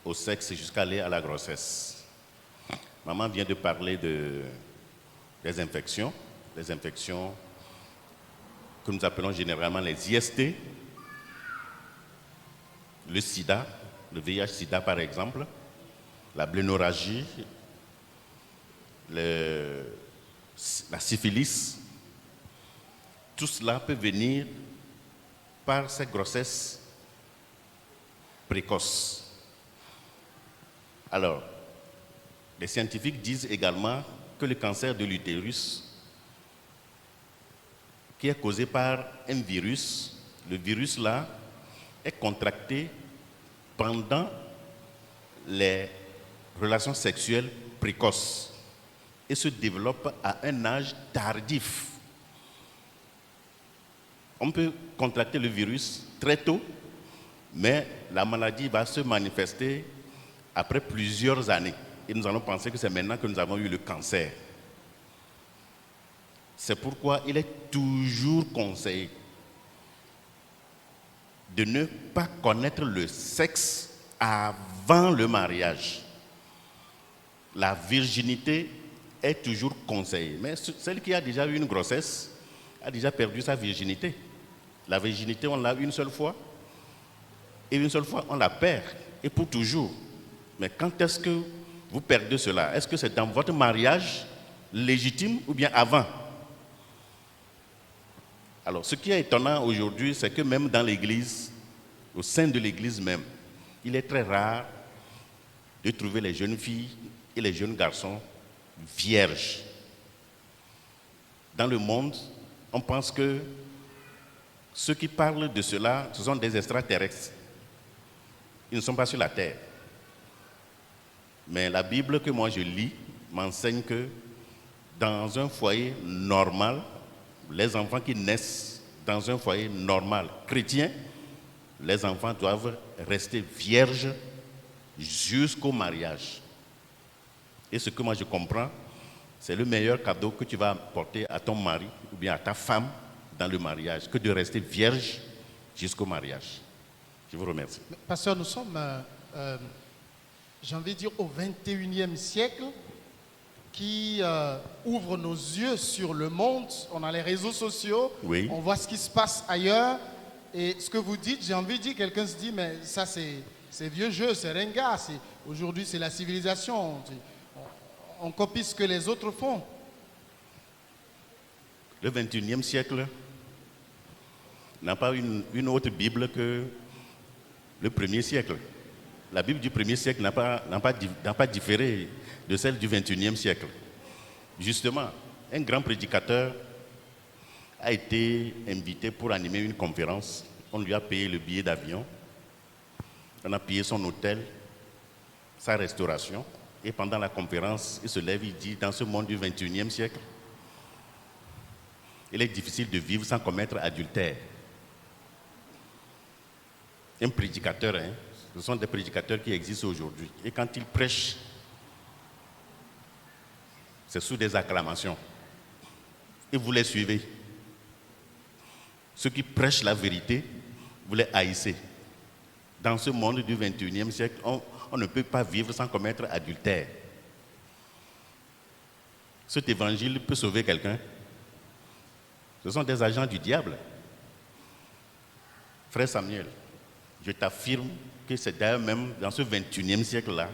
au sexe jusqu'à aller à la grossesse. Maman vient de parler des infections que nous appelons généralement les IST, le sida, le VIH-sida par exemple, la blénorragie, la syphilis. Tout cela peut venir par ces grossesses précoce. Alors, les scientifiques disent également que le cancer de l'utérus, qui est causé par un virus, le virus là est contracté pendant les relations sexuelles précoces et se développe à un âge tardif. On peut contracter le virus très tôt, mais la maladie va se manifester après plusieurs années. Et nous allons penser que c'est maintenant que nous avons eu le cancer. C'est pourquoi il est toujours conseillé de ne pas connaître le sexe avant le mariage. La virginité est toujours conseillée. Mais celle qui a déjà eu une grossesse a déjà perdu sa virginité. La virginité, on l'a une seule fois. Et une seule fois, on la perd. Et pour toujours. Mais quand est-ce que vous perdez cela? Est-ce que c'est dans votre mariage légitime ou bien avant? Alors, ce qui est étonnant aujourd'hui, c'est que même dans l'Église, au sein de l'Église même, il est très rare de trouver les jeunes filles et les jeunes garçons vierges. Dans le monde, on pense que ceux qui parlent de cela, ce sont des extraterrestres. Ils ne sont pas sur la terre. Mais la Bible que moi je lis m'enseigne que dans un foyer normal, les enfants qui naissent dans un foyer normal chrétien, les enfants doivent rester vierges jusqu'au mariage. Et ce que moi je comprends, c'est le meilleur cadeau que tu vas apporter à ton mari ou bien à ta femme dans le mariage, que de rester vierge jusqu'au mariage. Je vous remercie. Pasteur, nous sommes, j'ai envie de dire, au 21e siècle, qui ouvre nos yeux sur le monde. On a les réseaux sociaux, Oui. on voit ce qui se passe ailleurs. Et ce que vous dites, j'ai envie de dire, quelqu'un se dit, mais ça c'est vieux jeu, c'est ringard. Aujourd'hui c'est la civilisation. On copie ce que les autres font. Le 21e siècle n'a pas une autre Bible que le 1er siècle. La Bible du 1er siècle n'a pas différé de celle du 21e siècle. Justement, un grand prédicateur a été invité pour animer une conférence. On lui a payé le billet d'avion, on a payé son hôtel, sa restauration. Et pendant la conférence, il se lève, il dit, dans ce monde du 21e siècle, il est difficile de vivre sans commettre adultère. Un prédicateur, hein, ce sont des prédicateurs qui existent aujourd'hui. Et quand ils prêchent, c'est sous des acclamations. Et vous les suivez. Ceux qui prêchent la vérité, vous les haïssez. Dans ce monde du 21e siècle, on ne peut pas vivre sans commettre adultère. Cet évangile peut sauver quelqu'un. Ce sont des agents du diable. Frère Samuel, je t'affirme que c'est d'ailleurs même dans ce 21e siècle-là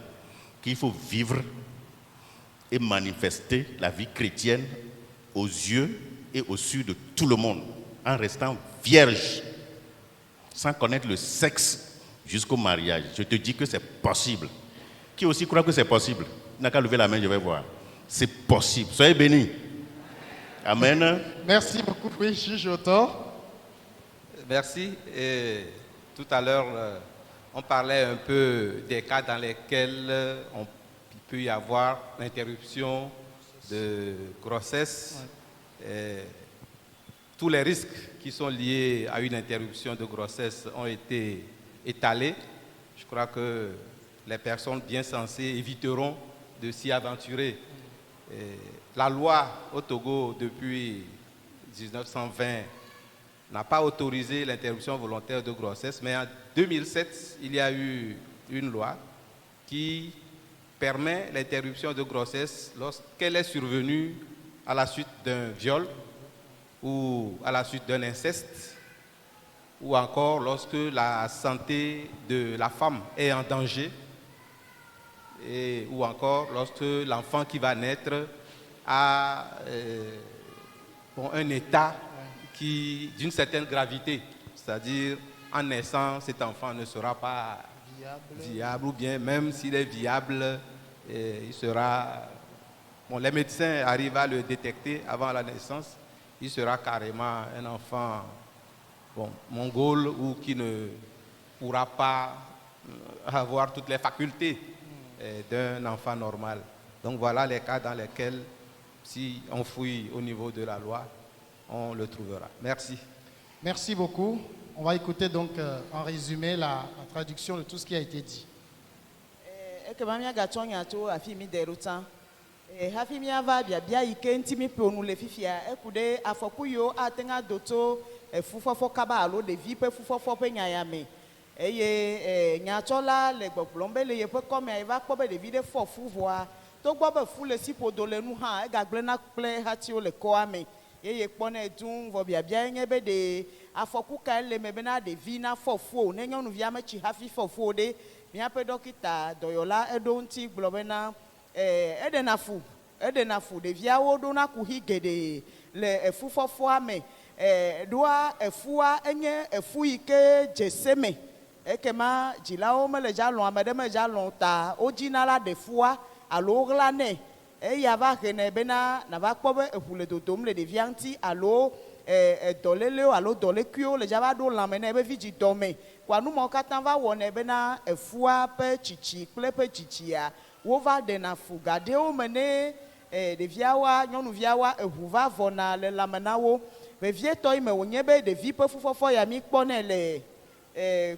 qu'il faut vivre et manifester la vie chrétienne aux yeux et aux yeux de tout le monde, en restant vierge, sans connaître le sexe jusqu'au mariage. Je te dis que c'est possible. Qui aussi croit que c'est possible? Il n'a qu'à lever la main, je vais voir. C'est possible. Soyez bénis. Amen. Merci beaucoup, oui, juge autant. Merci. Et tout à l'heure, on parlait un peu des cas dans lesquels il peut y avoir l'interruption de grossesse. Et tous les risques qui sont liés à une interruption de grossesse ont été étalés. Je crois que les personnes bien sensées éviteront de s'y aventurer. Et la loi au Togo, depuis 1920, n'a pas autorisé l'interruption volontaire de grossesse, mais en 2007, il y a eu une loi qui permet l'interruption de grossesse lorsqu'elle est survenue à la suite d'un viol ou à la suite d'un inceste, ou encore lorsque la santé de la femme est en danger, ou encore lorsque l'enfant qui va naître a un état d'une certaine gravité, c'est-à-dire en naissant, cet enfant ne sera pas viable, ou bien même s'il est viable, il sera... Bon, les médecins arrivent à le détecter avant la naissance, il sera carrément un enfant mongol ou qui ne pourra pas avoir toutes les facultés d'un enfant normal. Donc voilà les cas dans lesquels, si on fouille au niveau de la loi, on le trouvera. Merci. Merci beaucoup. On va écouter donc en résumé la traduction de tout ce qui a été dit. Hafi mi ava bia ike ntimi ponu le fifia ekude afokuyo atenga doto fufofo kaba alo de vi pe fufofo pe nyayame eye nyachola le gbogbombe le ye pe come eva kpobe de vi de fo fuvoa to gbobe fu le sipodo le nu ha egagble na ple hati o le ko ame ye kpone dun vo bia nyebe de afoku ka le mebe na de vi na fo fu ne nyonu vi ame chi hafi fo fu de mi ape dokita doyola edonti globena edenafu deviawo do na kuhi gede le efufofo ame doa efua enye efu ike jeseme ekema jilao mele jalon amede me jalon ta ojinala defua alo glane ya va rene bena na va kpobe ehule dodom le devianti alo doleleo alo dolekio le java do lamene be viji dome kwa nu mo katan va wone bena efua pe chichi ple pe chichia wova de na fuga de o mene de viawa nyonu viawa ehuva vona le lamenawo ve vieto ime wonyebe de vi pe fufofo ya mi kpone le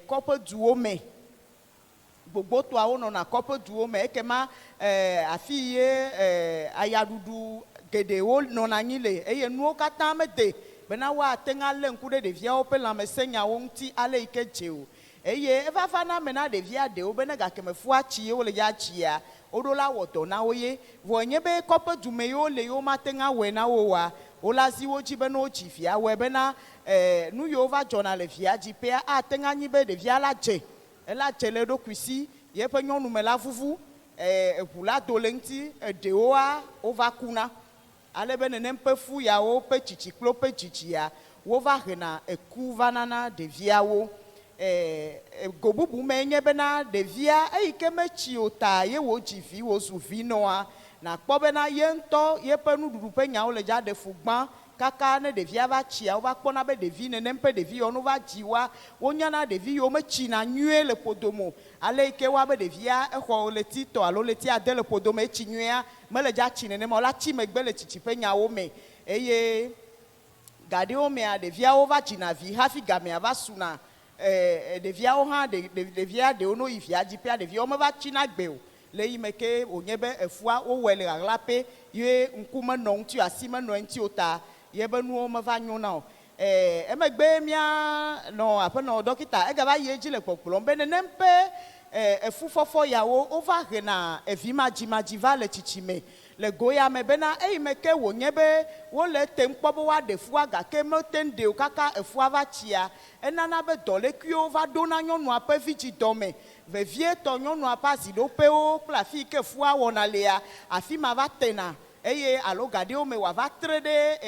kope duo me gbogbo to awo no na kope duo me ekema afiye ayadudu gede wo no na nyile eye nuo kata mede bena wa tenga le nkude de viawo pe la mesenya wonti ale ike jeo eye eva fana mena de via de o bena ga kemefu achi o le ya chi ya odola woto na oye vonye be kope dume yo le yo matenga we na wo wa ola ziwo ji be no chi fia we be na nu yo va journal le fia ji pe a tenga nyi be de via la je ela chele do kwisi ye pe nyonu me la fufu epula do lenti de oa over kuna ale be ne nempe fu ya o pe chichi klo pe chichi ya wo va rena eku vanana de via wo gobubu menye bena devia eike mechi ota ye wo jivi wo suvi noa na kpo bena ye nto ye pe nududu pe nya o le ja de fugban kaka ne devia va chia o va kpona be devi ne nempe devi onu va jiwa wonya na devi yo mechi na nyue le podomo ale ike wa be devia eho le tito alo le ti ade le podomo echi nyua me le ja chi ne mo la chi megbe le chichi pe nya o me eye gade o me a devia o va chi na vi hafi game ava suna devia o ha devia de ono ifia jipia devia o me va china gbe o le yimeke onyebe efua o wele aglape ye nkume no nti asime no nti ota ye be nu o me va nyu na o emegbe mia no apeno dokita ega ba ye ji le popolo be ne nempe efufofo yawo o va rena evima jimaji va le chichime le goya me bena eyimeke wonyebe wo le temkpobo wa defua ga ke motende o kaka efua va chia enana be dole kuo va dona nyonu ape viji dome ve vie to nyonu apa zido pe o pla fi ke fua wona lea afi ma va tena eye alo gade o me wa va trede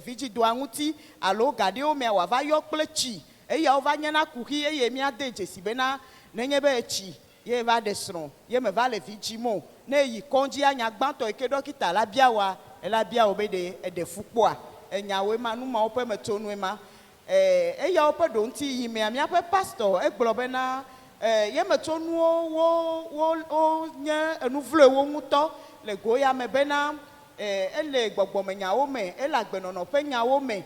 viji do anguti alo gade o me wa va yo plechi eye o va nyana kuhi eye mi ade jesi bena nenyebe chi ye va desron ye me va le viji mo ne yi konji anya gbanto eke dokita la biawa ela bia obede de fukpoa enyawe ma nu ma ope metonu ma eya ope do nti yi me amia pe pastor eglobe na ye metonu wo nye enuvle wo nguto le goya me bena ele gbogbo me nyawo me ela gbenono pe nyawo me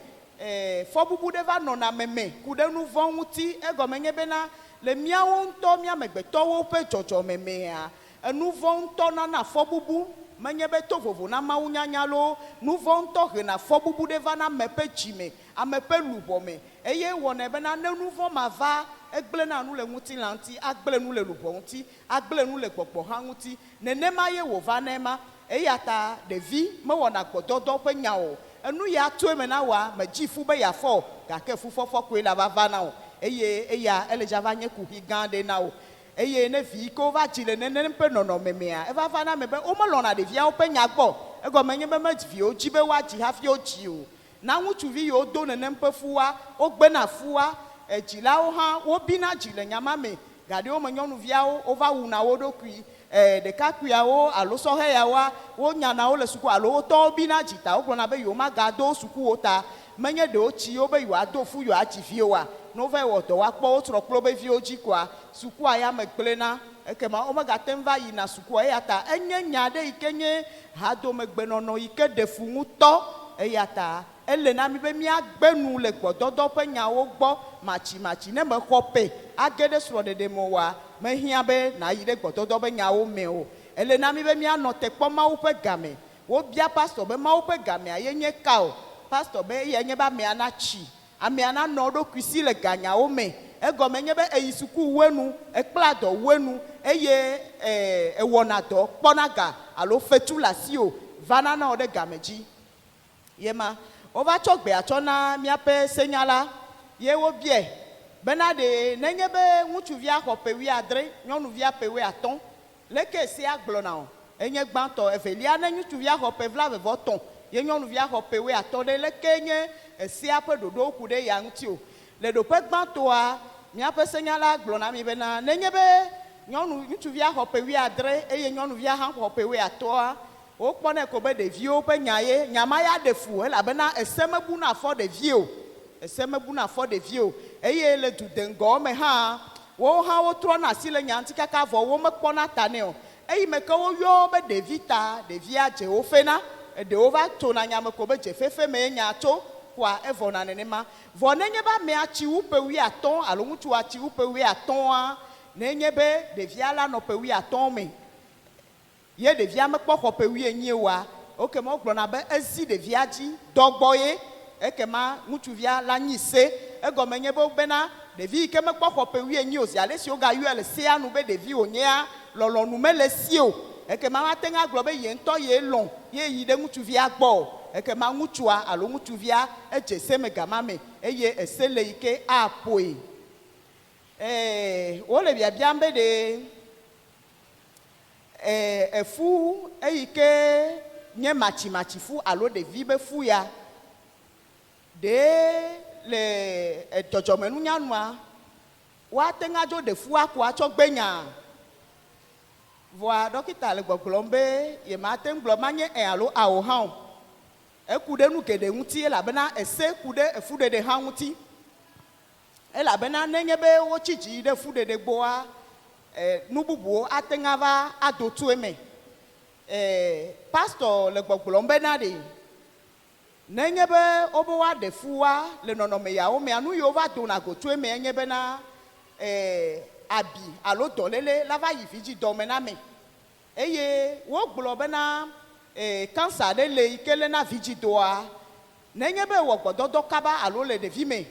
fobubu de va nona meme kude nu vo nti egome nye bena le miawo nto mia megbeto wo pe jojo meme a enuvonto na fobubu menyebe to vovo na maunyanyalo nuvonto rena fobubu de vana mepe chime amepe lubome eye wona be na nuvo mava egble na nu le nguti lanti agble nu le lubonti agble nu le popo hanguti nenema ye wo vanema eyata devi me wona gbododo pe nyawo enu ya to eme na wa majifu be ya fo ga ke fufofo ko la vava na o eye eya elejava nye ku higande na o eye ne vi ko va chile ne mpe nono memea e va fana mebe o mo lona de via o pe nyagbo e go menye be ma vi o jibe wa ji hafi o chi o na nwutu vi yo do ne mpe fuwa o gbe na fuwa e jila o ha o bi na jile nyama me gaɖewo me nyɔnuviawo wova wuna wo ɖokui ɖekakpuiawo alo sɔheyawoa wonyana wo le suku alo wotɔwo bina dzita wogblɔna be yewo magado sukuwo ta menye ɖewo tsi wo be yewoado fu yewoadzi viwoa ne wova yi wɔ dɔ woakpɔ wotrɔ kplo be viwo dzi koa sukua ya me gblẽna ekema womegate ŋu va yina sukua eya ta enye nya ɖe yi ke nye hadomegbenɔnɔ yi ke ɖe fu ŋutɔ eya ta ele na mi be míagbe nu le gbɔdɔdɔ ƒe nyawo gbɔ matsimatsi ne mexɔ pe age ɖe srɔ̃ɖeɖe me oa mehiã be nayi ɖe gbɔdɔdɔ ƒe nyawo me o ele na mi be míanɔ te kpɔ Mawu ƒe game wobia pastor be Mawu ƒe gamea ye nye ka o pastor be eya nye be amea natsi amea nanɔ ɖokui si le ganyawo me egɔme nye be eyi suku wenu ekpla dɔ wenu eye ewɔna dɔ kpɔna ga alo fetu le asi o vana na wo ɖe game dzi yema wova tsɔ gbea tsɔ na míaƒe senyala ye wobiɛ bena ɖe nenye be ŋutsuvia xɔ ƒe 17 nyɔnuvia ƒe 15 leke sea gblɔna o enye gbãtɔ evelia ne ŋutsuvia xɔ ƒe 23 ye nyɔnuvia xɔ ƒe 15 ɖe leke nye sea ƒe ɖoɖowo ku ɖe ya ŋuti o le ɖoƒe gbãtɔa míaƒe senyala gblɔna mi bena nenye be ŋutsuvia xɔ ƒe 17 eye nyɔnuvia hã xɔ ƒe 15 wokpɔnɛ ko be ɖeviwo ƒe nya ye nyama ya ɖe fu elabena ese mebuna afɔ ɖevi o ese mebuna afɔ ɖevi o eye le dudeŋgɔwo me hã wo hã wotrɔna asi le nya ŋuti kaka vɔ womekpɔna ta nɛ o eyi me ke woyɔ be ɖevi ta ɖevia dze wo fena eɖewo va tsona nya me ko be dze fefe me nya tso koa evɔna nenema vɔ nenye be amea tsi wu ƒe 15 alo ŋutsua tsi wu ƒe 15 nenye be ɖevia la nɔ ƒe 15 me ye ɖevia mekpɔ xɔ ƒe 19 oa okema wogblɔna be ezi ɖevia dzi dɔgbɔ ye ekema ŋutsuvia la nyi se egɔme nye be bena ɖevi yi ke mekpɔ xɔ ƒe 19 o zi ale si wogayɔe le sea nu be ɖevi wònyea lɔlɔnu mele si o ekema mate ŋu agblɔ be ye ŋutɔ ye lɔ̃ ye yi ɖe ŋutsuvia gbɔ o ekema ŋutsua alo ŋutsuvia edze se me gama me eye ese le yi ke aƒoe wole biabiam be ɖe efu eyi ke nye matsimatsi fu alo ɖevi be fu ya ɖe le dzɔdzɔmenunyanua woate ŋu adzo ɖe fua ko atsɔ gbe nya vɔa ɖɔkita le gbɔgblɔm be ye mate ŋu gblɔ manye alo awo hã o eku ɖe nu geɖe ŋuti elabena ese ku ɖe efuɖeɖe hã ŋuti elabena nenye be wotsi dzi ɖe fuɖeɖe gbɔa nu bubuwo ate ŋu ava ado to eme pastor le gbɔgblɔm bena ɖe nenye be wobe woaɖe fua le nɔnɔme yawo mea nu yiwo va dona go to eme enye bena abi alo dɔléle la va yi vidzi dɔme na me eye wogblɔ bena kansa ɖe le yi ke lena vidzi doa nenye be wɔ gbɔdɔdɔ kaba alo le ɖevi me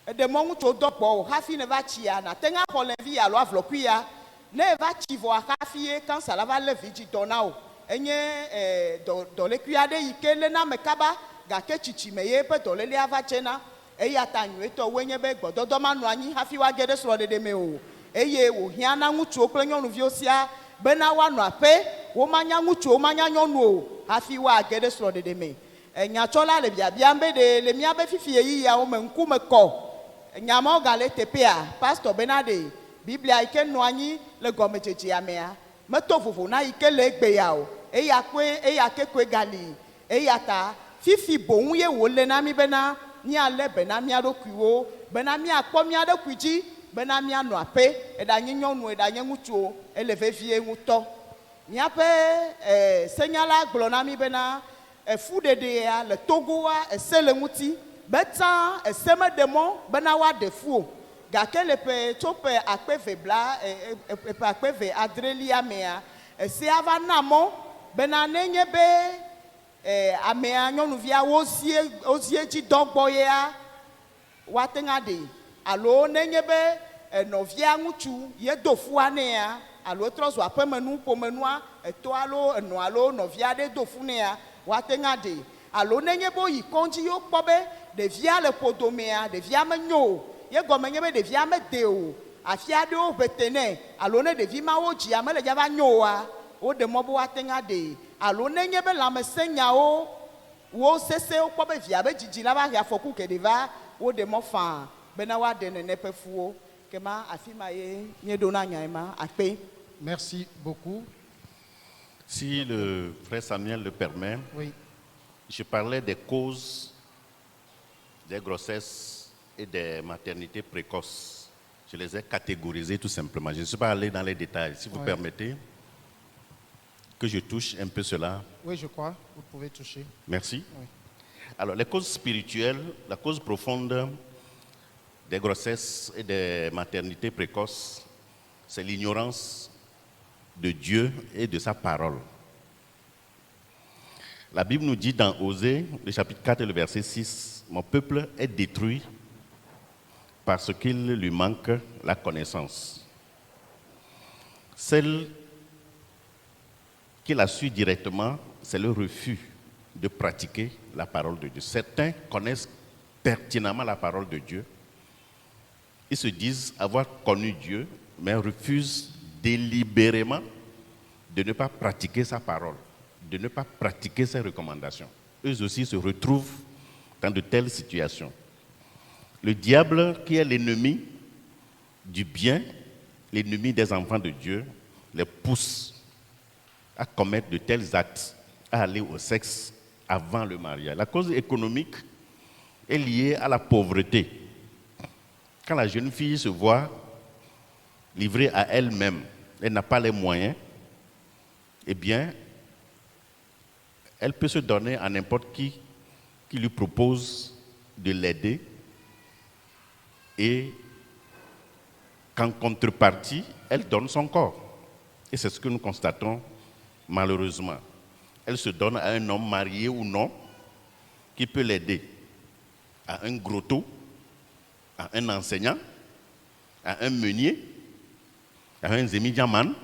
eɖe mɔŋu tso dɔ gbɔ o hafi ne va tsia nate ŋu axɔ le vi alo avlɔkui ya ne eva tsi vɔa hafi ye kansa la va lé vidzi dɔ na o enye dɔlékui aɖe yi ke lena me kaba gake tsitsi me ye ƒe dɔlélea va tsena eya ta nyuietɔ woe nye be gbɔdɔdɔ manɔ anyi hafi woage ɖe srɔ̃ɖeɖe me o eye wòhiã na ŋutsuwo kple nyɔnuviwo sia bena woanɔ aƒe womanya ŋutsuwo womanya nyɔnu o hafi woage ɖe srɔ̃ɖeɖe me nyatsɔla le biabiam be ɖe le míabe fifi yeyiyawo me ŋkume kɔ nyamawo gale teƒea pastor bena ɖe biblia yi ke nɔ anyi le gɔmedzedzea mea meto vovo na yi ke le egbe ya o eya ke koe gali eya ta fifi boŋu ye wòle na mi bena míalé be na mía ɖokuiwo bena míakpɔ mía ɖokui dzi bena míanɔ aƒe eɖanye nyɔnu eɖanye ŋutsuwo ele vevie ŋutɔ míaƒe senyala gblɔ na mi bena efuɖeɖea le Togoa ese le ŋuti betsã ese meɖe mɔ bena woaɖe fu o gake le tso ƒe akpe ve adrelia mea esea va na mɔ bena nenye be amea nyɔnuvia wozie dzi dɔ gbɔ yea woate ŋu aɖe alo nenye be nɔvia ŋutsu ye do fua nea alo trɔ zu aƒemenu ƒomenua etɔ alo enɔ alo nɔvia aɖe do fu nea woate ŋu aɖe alo nenye be woyi kɔndzi yewo kpɔ be ɖevia le ƒodomea ɖevia menyo o ye gɔme nye be ɖevia mede o afi aɖewo ʋete nɛ alo ne ɖevi ma wo dzia mele dza va nyo oa woɖe mɔ be woate ŋu aɖe alo nenye be lãmesenyawo wo sesewo kpɔ be via be dzidzi la va he afɔku geɖe va woɖe mɔ faa bena woaɖe nene ƒe fuwo kema afima ye miedona nyaima akpe. Merci beaucoup. Si le frère Samuel le permet, Oui. je parlais des causes des grossesses et des maternités précoces. Je les ai catégorisées tout simplement. Je ne suis pas allé dans les détails. Si vous Oui. permettez que je touche un peu cela. Oui, je crois. Vous pouvez toucher. Merci. Oui. Alors, les causes spirituelles, la cause profonde des grossesses et des maternités précoces, c'est l'ignorance de Dieu et de sa parole. La Bible nous dit dans Osée, le chapitre 4 et le verset 6, « Mon peuple est détruit parce qu'il lui manque la connaissance. » Celle qu'il a su directement, c'est le refus de pratiquer la parole de Dieu. Certains connaissent pertinemment la parole de Dieu. Ils se disent avoir connu Dieu, mais refusent délibérément de ne pas pratiquer sa parole, de ne pas pratiquer ses recommandations. Eux aussi se retrouvent dans de telles situations. Le diable, qui est l'ennemi du bien, l'ennemi des enfants de Dieu, les pousse à commettre de tels actes, à aller au sexe avant le mariage. La cause économique est liée à la pauvreté. Quand la jeune fille se voit livrée à elle-même, elle n'a pas les moyens, eh bien, elle peut se donner à n'importe qui lui propose de l'aider et qu'en contrepartie, elle donne son corps. Et c'est ce que nous constatons malheureusement. Elle se donne à un homme marié ou non qui peut l'aider, à un grotto, à un enseignant, à un meunier, à un zémidiaman,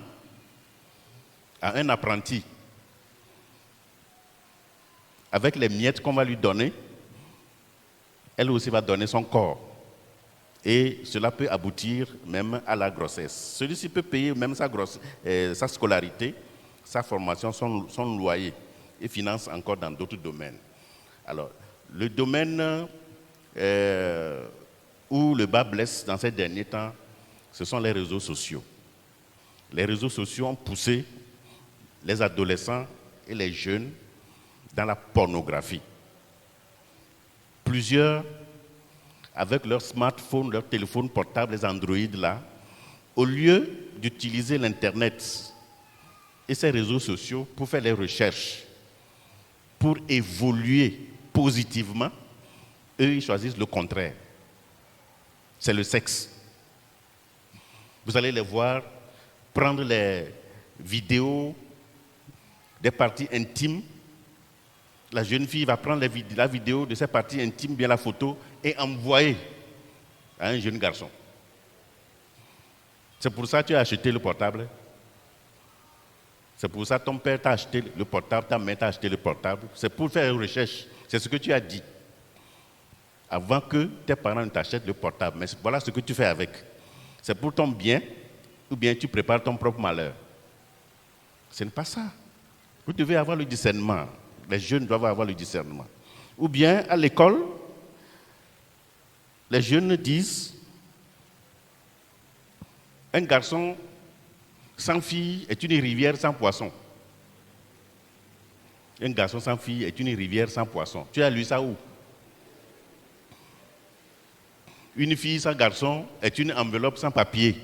à un apprenti. Avec les miettes qu'on va lui donner, elle aussi va donner son corps. Et cela peut aboutir même à la grossesse. Celui-ci peut payer même sa scolarité, sa formation, son loyer, et finance encore dans d'autres domaines. Alors, le domaine où le bas blesse dans ces derniers temps, ce sont les réseaux sociaux. Les réseaux sociaux ont poussé les adolescents et les jeunes dans la pornographie. Plusieurs, avec leur smartphone, leur téléphone portable, les Android là, au lieu d'utiliser l'Internet et ces réseaux sociaux pour faire des recherches, pour évoluer positivement, eux, ils choisissent le contraire. C'est le sexe. Vous allez les voir prendre les vidéos des parties intimes. La jeune fille va prendre la vidéo de ses parties intimes, bien la photo, et envoyer à un jeune garçon. C'est pour ça que tu as acheté le portable. C'est pour ça que ton père t'a acheté le portable, ta mère t'a acheté le portable. C'est pour faire une recherche. C'est ce que tu as dit. Avant que tes parents ne t'achètent le portable. Mais voilà ce que tu fais avec. C'est pour ton bien ou bien tu prépares ton propre malheur. Ce n'est pas ça. Vous devez avoir le discernement. Les jeunes doivent avoir le discernement. Ou bien à l'école, les jeunes disent un garçon sans fille est une rivière sans poisson. Un garçon sans fille est une rivière sans poisson. Tu as lu ça où? Une fille sans garçon est une enveloppe sans papier.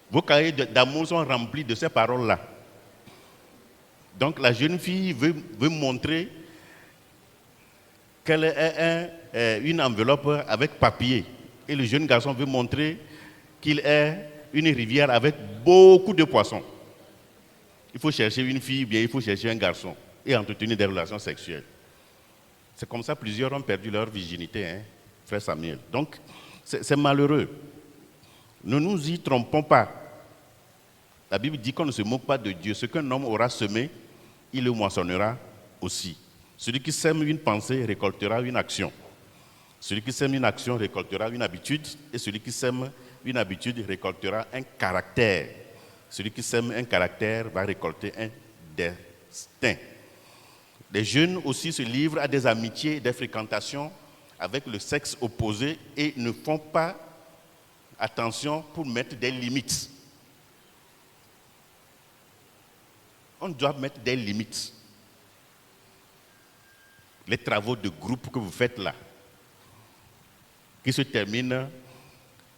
Vos cahiers d'amour sont remplis de ces paroles-là. Donc la jeune fille veut montrer qu'elle est une enveloppe avec papier. Et le jeune garçon veut montrer qu'il est une rivière avec beaucoup de poissons. Il faut chercher une fille, bien il faut chercher un garçon et entretenir des relations sexuelles. C'est comme ça que plusieurs ont perdu leur virginité, hein, frère Samuel. Donc, c'est malheureux. Ne nous y trompons pas. La Bible dit qu'on ne se moque pas de Dieu. Ce qu'un homme aura semé, il le moissonnera aussi. Celui qui sème une pensée récoltera une action. Celui qui sème une action récoltera une habitude. Et celui qui sème une habitude récoltera un caractère. Celui qui sème un caractère va récolter un destin. Les jeunes aussi se livrent à des amitiés et des fréquentations avec le sexe opposé et ne font pas attention pour mettre des limites. On doit mettre des limites. Les travaux de groupe que vous faites là, qui se terminent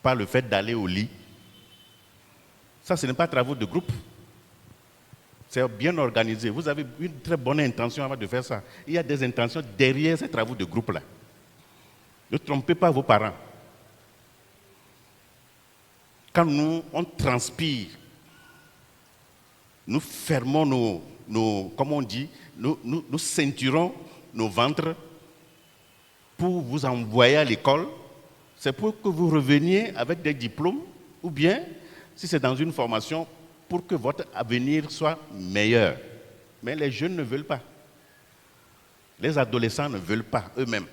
par le fait d'aller au lit, ça, ce n'est pas travaux de groupe. C'est bien organisé. Vous avez une très bonne intention avant de faire ça. Il y a des intentions derrière ces travaux de groupe-là. Ne trompez pas vos parents. Quand nous, on transpire, nous fermons comme on dit, nous ceinturons nos ventres pour vous envoyer à l'école, c'est pour que vous reveniez avec des diplômes, ou bien, si c'est dans une formation, pour que votre avenir soit meilleur. Mais les jeunes ne veulent pas. Les adolescents ne veulent pas eux-mêmes.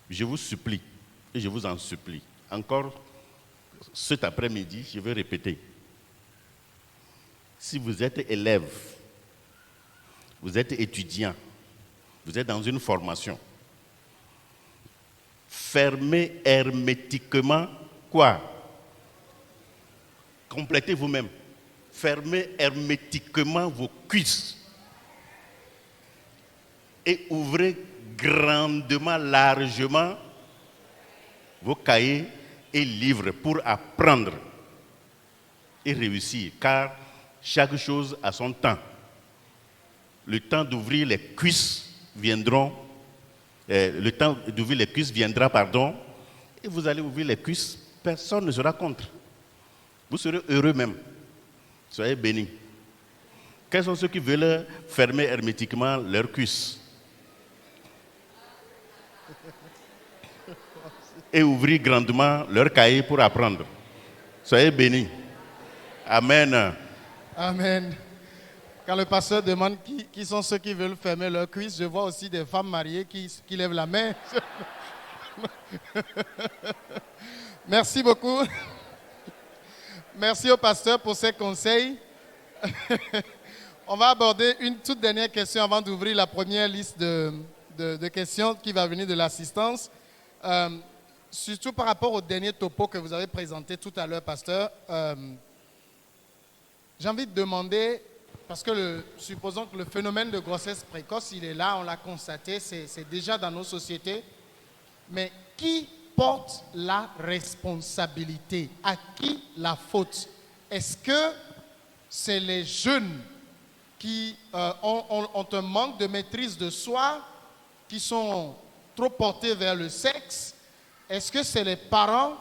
Je vous supplie, et je vous en supplie, encore cet après-midi, je vais répéter. Si vous êtes élève, vous êtes étudiant, vous êtes dans une formation, fermez hermétiquement quoi? Complétez vous-même. Fermez hermétiquement vos cuisses et ouvrez grandement, largement vos cahiers et livres pour apprendre et réussir, car chaque chose a son temps. Le temps d'ouvrir les cuisses viendra, et vous allez ouvrir les cuisses, personne ne sera contre. Vous serez heureux même. Soyez bénis. Quels sont ceux qui veulent fermer hermétiquement leurs cuisses et ouvrir grandement leurs cahiers pour apprendre? Soyez bénis. Amen. Amen. Quand le pasteur demande qui sont ceux qui veulent fermer leurs cuisses, je vois aussi des femmes mariées qui lèvent la main. Merci beaucoup. Merci au pasteur pour ses conseils. On va aborder une toute dernière question avant d'ouvrir la première liste de questions qui va venir de l'assistance. Surtout par rapport au dernier topo que vous avez présenté tout à l'heure, pasteur. J'ai envie de demander, parce que supposons que le phénomène de grossesse précoce, il est là, on l'a constaté, c'est déjà dans nos sociétés. Mais qui porte la responsabilité? À qui la faute? Est-ce que c'est les jeunes qui ont un manque de maîtrise de soi, qui sont trop portés vers le sexe? Est-ce que c'est les parents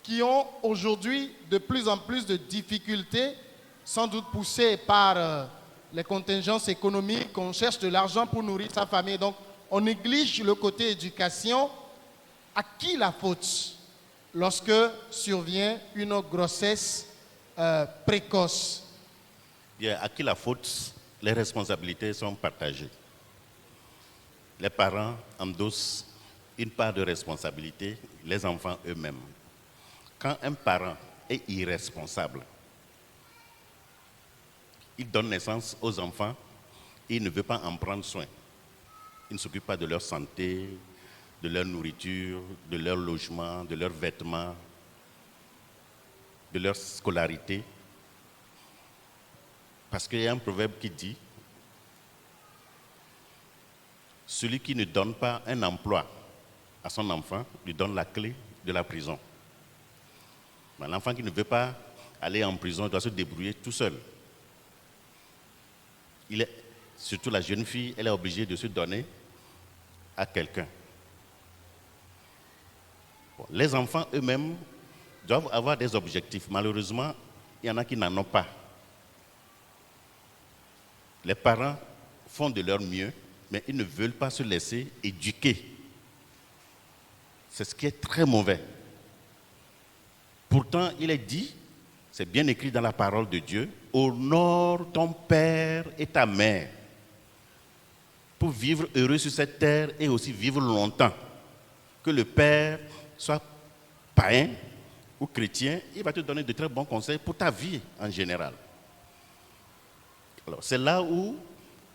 qui ont aujourd'hui de plus en plus de difficultés, sans doute poussés par les contingences économiques, on cherche de l'argent pour nourrir sa famille, donc on néglige le côté éducation? À qui la faute lorsque survient une grossesse précoce? Bien, à qui la faute? Les responsabilités sont partagées. Les parents endossent une part de responsabilité, les enfants eux-mêmes. Quand un parent est irresponsable, il donne naissance aux enfants et il ne veut pas en prendre soin. Il ne s'occupe pas de leur santé, de leur nourriture, de leur logement, de leurs vêtements, de leur scolarité. Parce qu'il y a un proverbe qui dit « Celui qui ne donne pas un emploi à son enfant lui donne la clé de la prison. » L'enfant qui ne veut pas aller en prison doit se débrouiller tout seul. Surtout la jeune fille, elle est obligée de se donner à quelqu'un. Bon, les enfants eux-mêmes doivent avoir des objectifs. Malheureusement, il y en a qui n'en ont pas. Les parents font de leur mieux, mais ils ne veulent pas se laisser éduquer. C'est ce qui est très mauvais. Pourtant, il est dit, c'est bien écrit dans la parole de Dieu, « Honore ton père et ta mère pour vivre heureux sur cette terre et aussi vivre longtemps. » Que le père soit païen ou chrétien, il va te donner de très bons conseils pour ta vie en général. Alors, c'est là où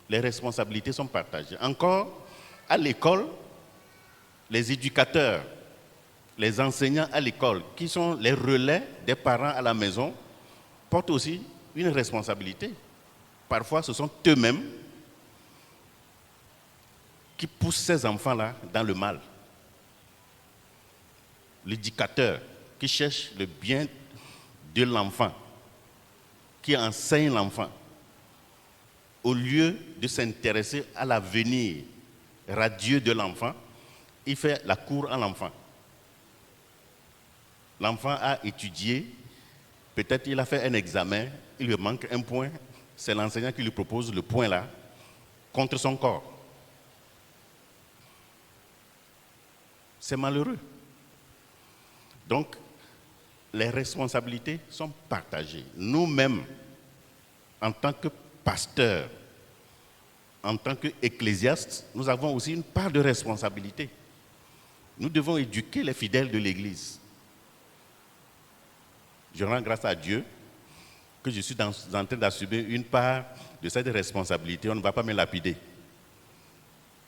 les responsabilités sont partagées. Encore, à l'école, les éducateurs, les enseignants à l'école, qui sont les relais des parents à la maison, portent aussi une responsabilité. Parfois, ce sont eux-mêmes qui poussent ces enfants-là dans le mal. L'éducateur qui cherche le bien de l'enfant, qui enseigne l'enfant, au lieu de s'intéresser à l'avenir radieux de l'enfant, il fait la cour à l'enfant. L'enfant a étudié, peut-être il a fait un examen, il lui manque un point, c'est l'enseignant qui lui propose le point là, contre son corps. C'est malheureux. Donc, les responsabilités sont partagées. Nous-mêmes, en tant que pasteurs, en tant qu'ecclésiastes, nous avons aussi une part de responsabilité. Nous devons éduquer les fidèles de l'Église. Je rends grâce à Dieu que je suis en train d'assumer une part de cette responsabilité. On ne va pas me lapider.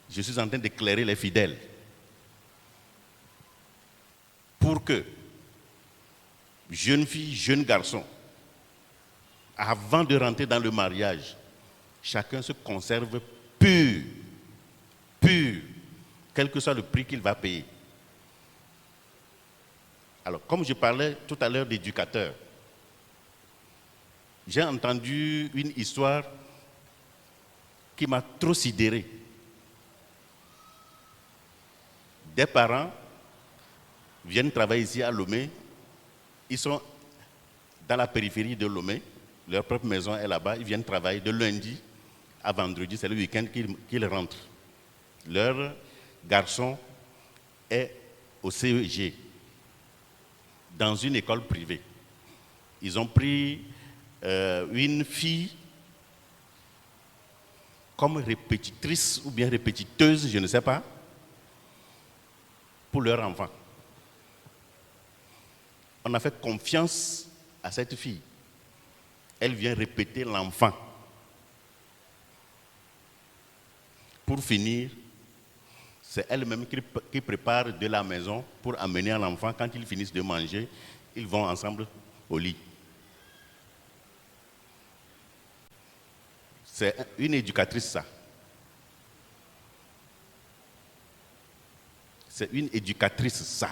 Je suis en train d'éclairer les fidèles pour que jeunes filles, jeunes garçons, avant de rentrer dans le mariage, chacun se conserve pur, quel que soit le prix qu'il va payer. Alors, comme je parlais tout à l'heure d'éducateurs, j'ai entendu une histoire qui m'a trop sidéré. Des parents viennent travailler ici à Lomé. Ils sont dans la périphérie de Lomé. Leur propre maison est là-bas. Ils viennent travailler de lundi à vendredi. C'est le week-end qu'ils rentrent. Leur garçon est au CEG, dans une école privée. Ils ont pris une fille comme répétitrice ou bien répétiteuse, je ne sais pas, pour leur enfant. On a fait confiance à cette fille. Elle vient répéter l'enfant. Pour finir, c'est elle-même qui prépare de la maison pour amener à l'enfant. Quand ils finissent de manger, ils vont ensemble au lit. C'est une éducatrice, ça. C'est une éducatrice, ça.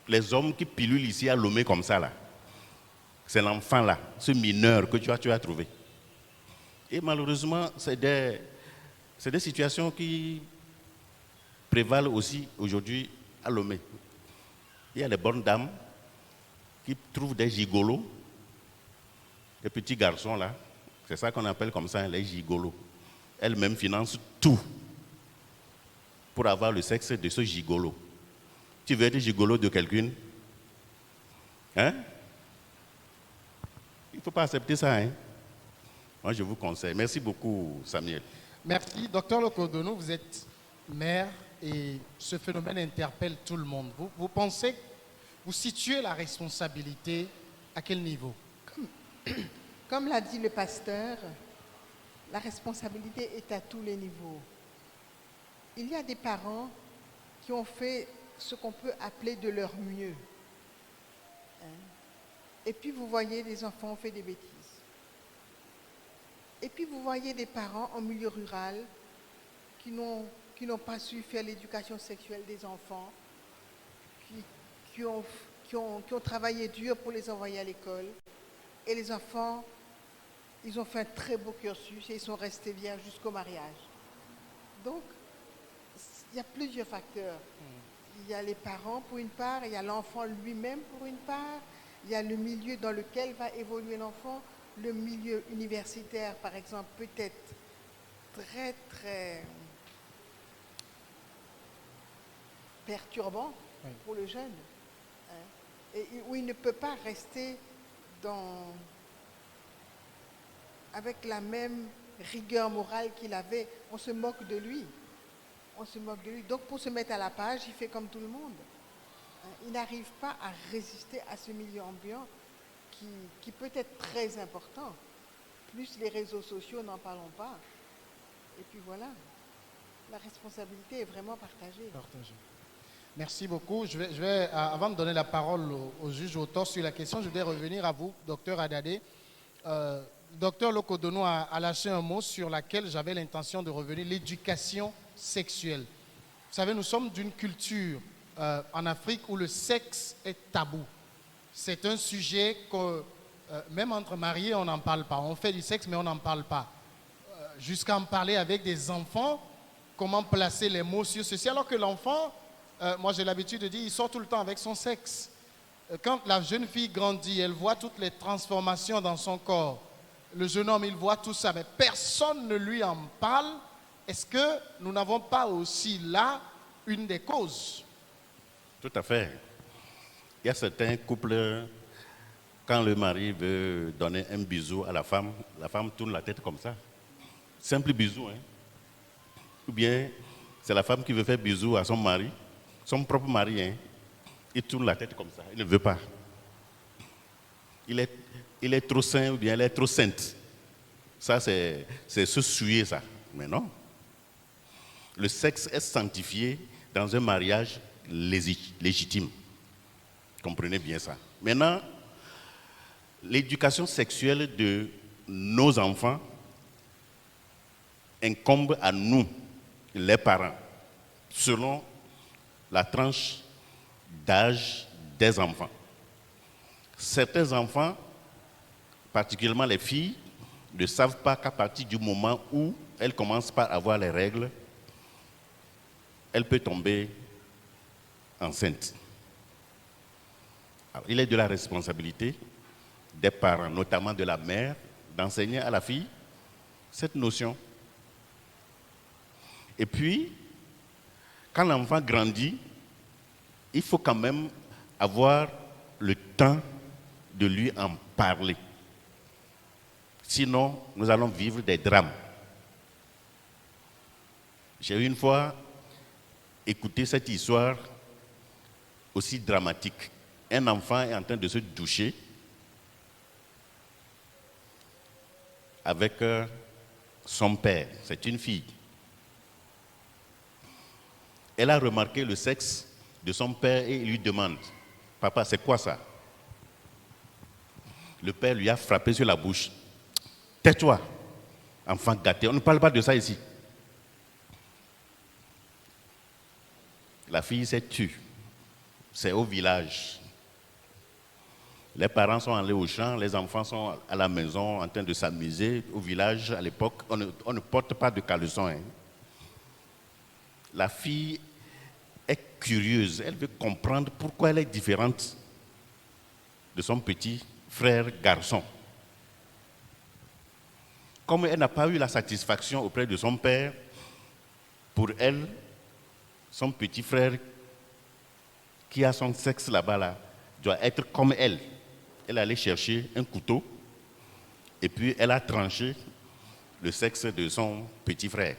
Les hommes qui pilulent ici à Lomé comme ça, là, c'est l'enfant là, ce mineur que tu as trouvé. Et malheureusement, c'est des situations qui prévalent aussi aujourd'hui à Lomé. Il y a les bonnes dames qui trouvent des gigolos, des petits garçons là, c'est ça qu'on appelle comme ça, les gigolos. Elles-mêmes financent tout pour avoir le sexe de ce gigolo. Tu veux être gigolo de quelqu'un? Hein? Il ne faut pas accepter ça, hein? Moi, je vous conseille. Merci beaucoup, Samuel. Merci. Docteur Lokodonou, vous êtes maire et ce phénomène interpelle tout le monde. Vous pensez, vous situez la responsabilité à quel niveau? Comme l'a dit le pasteur, la responsabilité est à tous les niveaux. Il y a des parents qui ont fait ce qu'on peut appeler de leur mieux. Et puis vous voyez, les enfants ont fait des bêtises. Et puis vous voyez des parents en milieu rural qui n'ont pas su faire l'éducation sexuelle des enfants, qui ont travaillé dur pour les envoyer à l'école. Et les enfants, ils ont fait un très beau cursus et ils sont restés vierges jusqu'au mariage. Donc, il y a plusieurs facteurs. Il y a les parents pour une part, il y a l'enfant lui-même pour une part, il y a le milieu dans lequel va évoluer l'enfant. Le milieu universitaire, par exemple, peut être très, très perturbant pour le jeune. Et où il ne peut pas rester avec la même rigueur morale qu'il avait. On se moque de lui. Donc, pour se mettre à la page, il fait comme tout le monde. Il n'arrive pas à résister à ce milieu ambiant qui peut être très important. Plus les réseaux sociaux, n'en parlons pas. Et puis voilà. La responsabilité est vraiment partagée. Partagé. Merci beaucoup. Avant de donner la parole au juge auteur sur la question, je vais revenir à vous, docteur Adadé. Docteur Lokodono a lâché un mot sur laquelle j'avais l'intention de revenir, l'éducation sexuelle. Vous savez, nous sommes d'une culture en Afrique où le sexe est tabou. C'est un sujet que même entre mariés, on n'en parle pas. On fait du sexe, mais on n'en parle pas. Jusqu'à en parler avec des enfants, comment placer les mots sur ceci, alors que l'enfant, moi j'ai l'habitude de dire, il sort tout le temps avec son sexe. Quand la jeune fille grandit, elle voit toutes les transformations dans son corps. Le jeune homme, il voit tout ça, mais personne ne lui en parle. Est-ce que nous n'avons pas aussi là une des causes? Tout à fait. Il y a certains couples, quand le mari veut donner un bisou à la femme tourne la tête comme ça. Simple bisou, hein. Ou bien, c'est la femme qui veut faire bisou à son mari, son propre mari, hein. Il tourne la tête comme ça, il ne veut pas. Il est trop saint ou bien elle est trop sainte. Ça, c'est se souiller, ça. Mais non. Le sexe est sanctifié dans un mariage légitime. Comprenez bien ça. Maintenant, l'éducation sexuelle de nos enfants incombe à nous, les parents, selon la tranche d'âge des enfants. Certains enfants, particulièrement les filles, ne savent pas qu'à partir du moment où elles commencent par avoir les règles, elle peut tomber enceinte. Alors, il est de la responsabilité des parents, notamment de la mère, d'enseigner à la fille cette notion. Et puis, quand l'enfant grandit, il faut quand même avoir le temps de lui en parler. Sinon, nous allons vivre des drames. J'ai une fois écouté cette histoire aussi dramatique. Un enfant est en train de se doucher avec son père. C'est une fille. Elle a remarqué le sexe de son père et il lui demande, « Papa, c'est quoi ça ?» Le père lui a frappé sur la bouche. « Tais-toi, enfant gâté, on ne parle pas de ça ici. » La fille s'est tue. C'est au village. Les parents sont allés au champ, les enfants sont à la maison en train de s'amuser. Au village, à l'époque, on ne porte pas de caleçon. Hein. La fille est curieuse, elle veut comprendre pourquoi elle est différente de son petit frère garçon. Comme elle n'a pas eu la satisfaction auprès de son père, pour elle, son petit frère qui a son sexe là-bas, doit être comme elle. Elle est allée chercher un couteau et puis elle a tranché le sexe de son petit frère.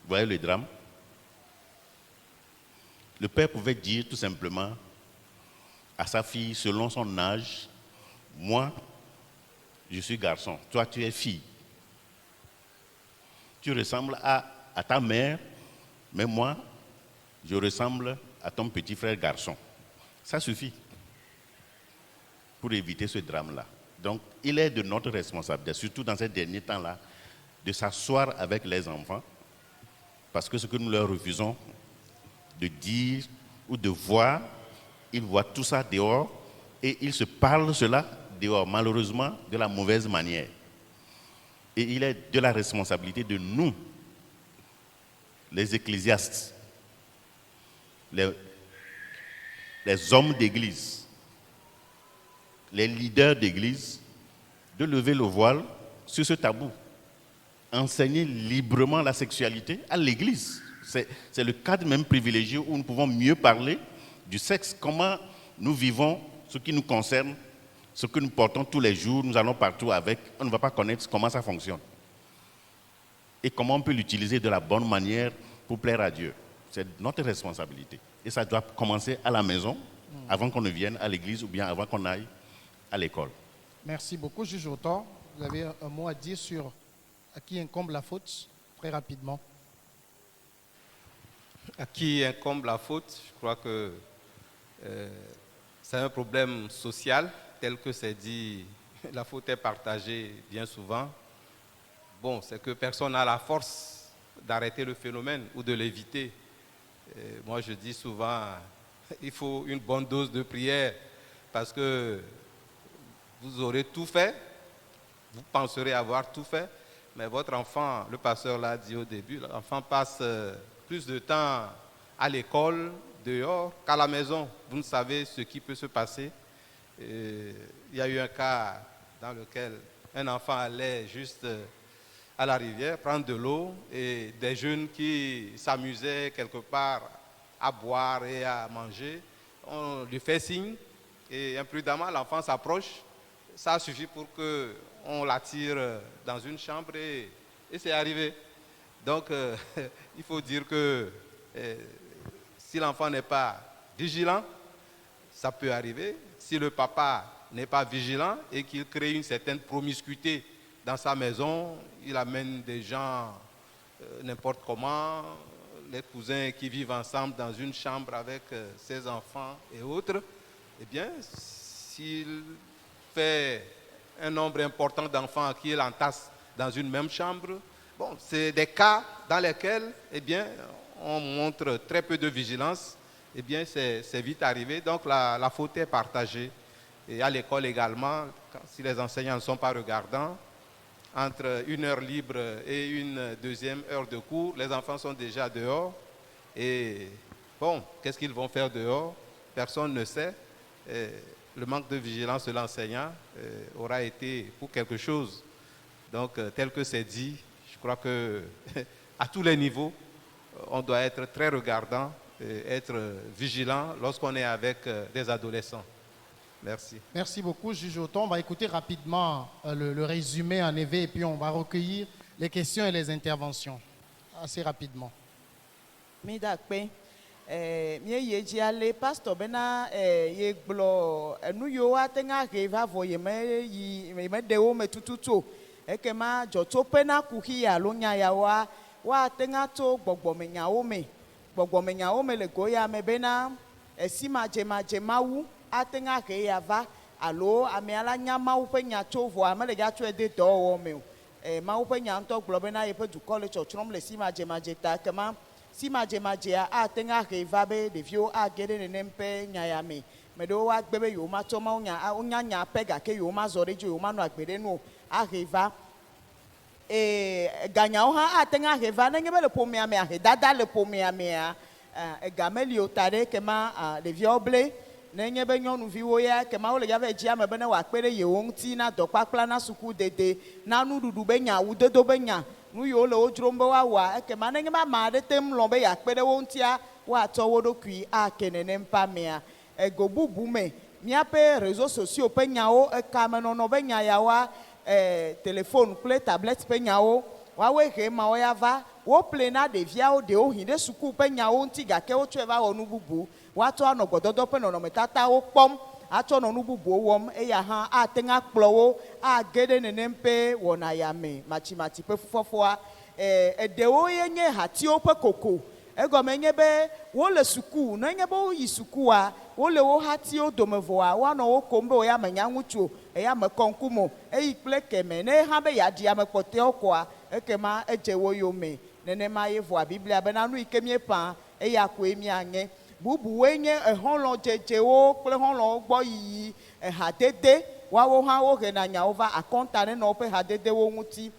Vous voyez le drame? Le père pouvait dire tout simplement à sa fille, selon son âge, « Moi, je suis garçon, toi tu es fille. Tu ressembles à ta mère, mais moi, je ressemble à ton petit frère garçon. » Ça suffit pour éviter ce drame-là. Donc, il est de notre responsabilité, surtout dans ces derniers temps-là, de s'asseoir avec les enfants, parce que ce que nous leur refusons de dire ou de voir, ils voient tout ça dehors et ils se parlent cela dehors, malheureusement, de la mauvaise manière. Et il est de la responsabilité de nous, les ecclésiastes, les hommes d'église, les leaders d'église, de lever le voile sur ce tabou. Enseigner librement la sexualité à l'église. C'est le cadre même privilégié où nous pouvons mieux parler du sexe, comment nous vivons ce qui nous concerne, ce que nous portons tous les jours, nous allons partout avec, on ne va pas connaître comment ça fonctionne. Et comment on peut l'utiliser de la bonne manière pour plaire à Dieu. C'est notre responsabilité. Et ça doit commencer à la maison, avant qu'on ne vienne à l'église ou bien avant qu'on aille à l'école. Merci beaucoup, juge auteur. Vous avez un mot à dire sur à qui incombe la faute? très rapidement. À qui incombe la faute? Je crois que c'est un problème social, tel que c'est dit, la faute est partagée bien souvent. Bon, c'est que personne n'a la force d'arrêter le phénomène ou de l'éviter. Moi, je dis souvent, il faut une bonne dose de prière parce que vous aurez tout fait, vous penserez avoir tout fait, mais votre enfant, le pasteur l'a dit au début, l'enfant passe plus de temps à l'école, dehors, qu'à la maison. Vous ne savez ce qui peut se passer. Il y a eu un cas dans lequel un enfant allait juste à la rivière prendre de l'eau et des jeunes qui s'amusaient quelque part à boire et à manger, on lui fait signe et imprudemment l'enfant s'approche. Ça a suffi pour qu'on l'attire dans une chambre et c'est arrivé. Donc il faut dire que si l'enfant n'est pas vigilant, ça peut arriver. Si le papa n'est pas vigilant et qu'il crée une certaine promiscuité dans sa maison, il amène des gens n'importe comment, les cousins qui vivent ensemble dans une chambre avec ses enfants et autres, eh bien, s'il fait un nombre important d'enfants qui l'entassent dans une même chambre, bon, c'est des cas dans lesquels, eh bien, on montre très peu de vigilance, eh bien, c'est vite arrivé. Donc, la faute est partagée. Et à l'école également, si les enseignants ne sont pas regardants, entre une heure libre et une deuxième heure de cours, les enfants sont déjà dehors. Et bon, qu'est-ce qu'ils vont faire dehors? Personne ne sait. Et le manque de vigilance de l'enseignant aura été pour quelque chose. Donc, tel que c'est dit, je crois que à tous les niveaux, on doit être très regardant, et être vigilant lorsqu'on est avec des adolescents. Merci. Merci beaucoup, Juge Oton. On va écouter rapidement le résumé en EV et puis on va recueillir les questions et les interventions assez rapidement. Midakpe, mie yeji ale pastor bena ye gblɔ enu yiwo ateŋa he va vɔ yeme ɖewo me tututu ekema dzɔtsoƒe na kuxi alo nya yawoa woateŋa tso gbɔgbɔmenyawo me le go ya me bena esi madzemadze mawu ateŋa he ya va alo amea la nya mawu ƒe nya tso vɔ ame le gatsɔe de dɔwɔwɔ me o mawu ƒe nya ŋutɔ gblɔ bena yeƒe dukɔ le tsɔtsrɔm le si madzemadze ta ekema si madzemadzea ateŋa he va be ɖeviwo age ɖe nenem ƒe nya ya me me ɖewo agbe be yewo matsɔ mawu nya wonya nya ƒe gake yewo mazɔ ɖe dzi yewo manɔ agbe ɖe nu o ahe va ganyawo hã ateŋa he va nenye be le ƒomea me ahedada le ƒomea mea ega meli o ta ɖe kema ɖeviawo ble nenye be nyɔnuviwo ya kema wole ya va dzia me be ne wòakpe ɖe yewo ŋuti na dɔkpakpla na sukudede na nuɖuɖu be nya wudodo be nya nu yiwo le wo dzrom be woawɔa ekema nenye be ame aɖe tem lɔ̃ be yeakpe ɖe wo ŋutia woatsɔ wo ɖokui ake nenem ƒe amea ego bubu me míaƒe réseaux sociaux ƒe nyawo ekamenɔnɔ be nya yawoa téléphone kple tablette ƒe nyawo woawoe he mawo ya va wople na ɖeviawo ɖewo hi ɖe suku ƒe nyawo ŋuti gake wotsɔe va wɔ nu bubu woatsɔ anɔ gbɔdɔdɔ ƒe nɔnɔmetatawo kpɔm atsɔ nɔ nu bubuwo wɔm eya hã ateŋa kplɔ wo age ɖe nenem ƒe wɔna ya me matsimati ƒe fufɔfɔa eɖewo ye nye hatiwo ƒe koko egɔme nye be wole suku nenye be woyi sukua wole wo hatiwo dome vɔa woanɔ wo kom be woya menya ŋutsu o eya me kɔ ŋkume o eyi kple keme ne hã be yeaɖi ame kpɔtɔewo kɔa ekema edze wo yome nenema ye vɔa biblia bena nu yi ke míeƒã eya koe míanye bubuwoe nye exɔlɔ̃ dzedzewo kple xɔlɔ̃wo gbɔ yiyi ehadede woawo hã wohena nyawo va akɔnta ne nɔ woƒe hadedewo ŋuti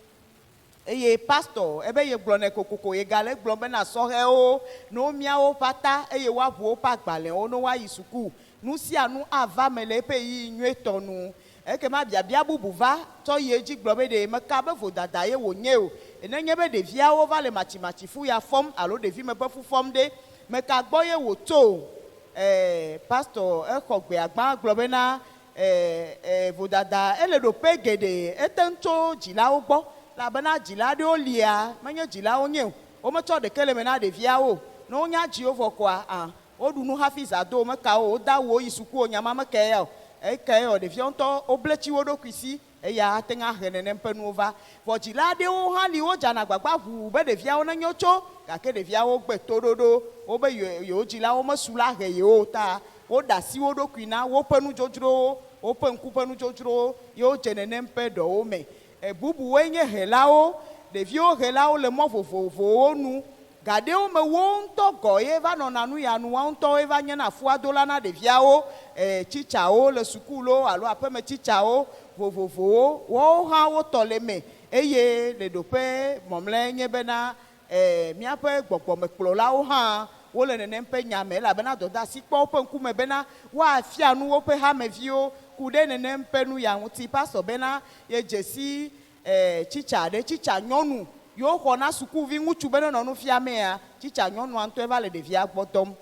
eye pastor ebe ye gblɔ ne kokoko ye gale gblɔ bena sɔhɛwo ne womiawo ƒe ata eye woaʋu woƒe agbalẽwo ne woayi suku nu sia nu ava me le eƒe yiyi nyuietɔ nu ekema biabia bubu va tsɔ yi edzi gblɔ be ɖe meka be vodada ye wònye o nenye be ɖeviawo va le matsimatsifu ya fɔm alo ɖevi me ƒe fu fɔm ɖe meka gbɔ ye wòtso pastor exɔ gbea gbã gblɔ bena vodada ele ɖoƒe geɖe ete ŋtso dzilawo gbɔ labena dzila ɖewo lia menye dzilawo nye o wometsɔ ɖeke le me na ɖeviawo ne wonya dziwo vɔ koa woɖu nu hafi zã do meka o woda wo yi suku o nyama meke ya o eke o ɖeviawo ŋutɔ woble tsi wo ɖokui si eya tenga he nenem pe nu va vɔ dzila aɖewo hã li wo dzana gbagba ʋu be ɖeviawo nenyo tso gake ɖeviawo gbe toɖoɖo wo be yewo dzilawo mesu la he yewo ta wo ɖe asi wo ɖokui na woƒe nudzodzrowo woƒe ŋku ƒe nudzodzrowo ye wodze nenem pe ɖewo me bubuwoe nye helawo ɖeviwo helawo le mɔ vovovowo nu gaɖewo me wo ŋutɔ gɔ ye va nɔna nu ya nu woawo ŋutɔwo va nye na fuadola na ɖeviawo tsitsawo le sukulo alo aƒeme tsitsawo vovovowo woawo hã wotɔ le me eye le ɖoƒe mɔmlɛ nye bena míaƒe gbɔgbɔmekplɔlawo hã wole nenem ƒe nya me elabena dɔdeasi kpɔ woƒe ŋkume bena woafia nu woƒe hameviwo ku ɖe nenem ƒe nu ya ŋuti pastor bena ye dzesi tsitsa ɖe tsitsa nyɔnu yiwo xɔna sukuvi ŋutsu be nenɔ nu fiamea tsitsa nyɔnua ŋutɔ va le ɖevia gbɔ dɔm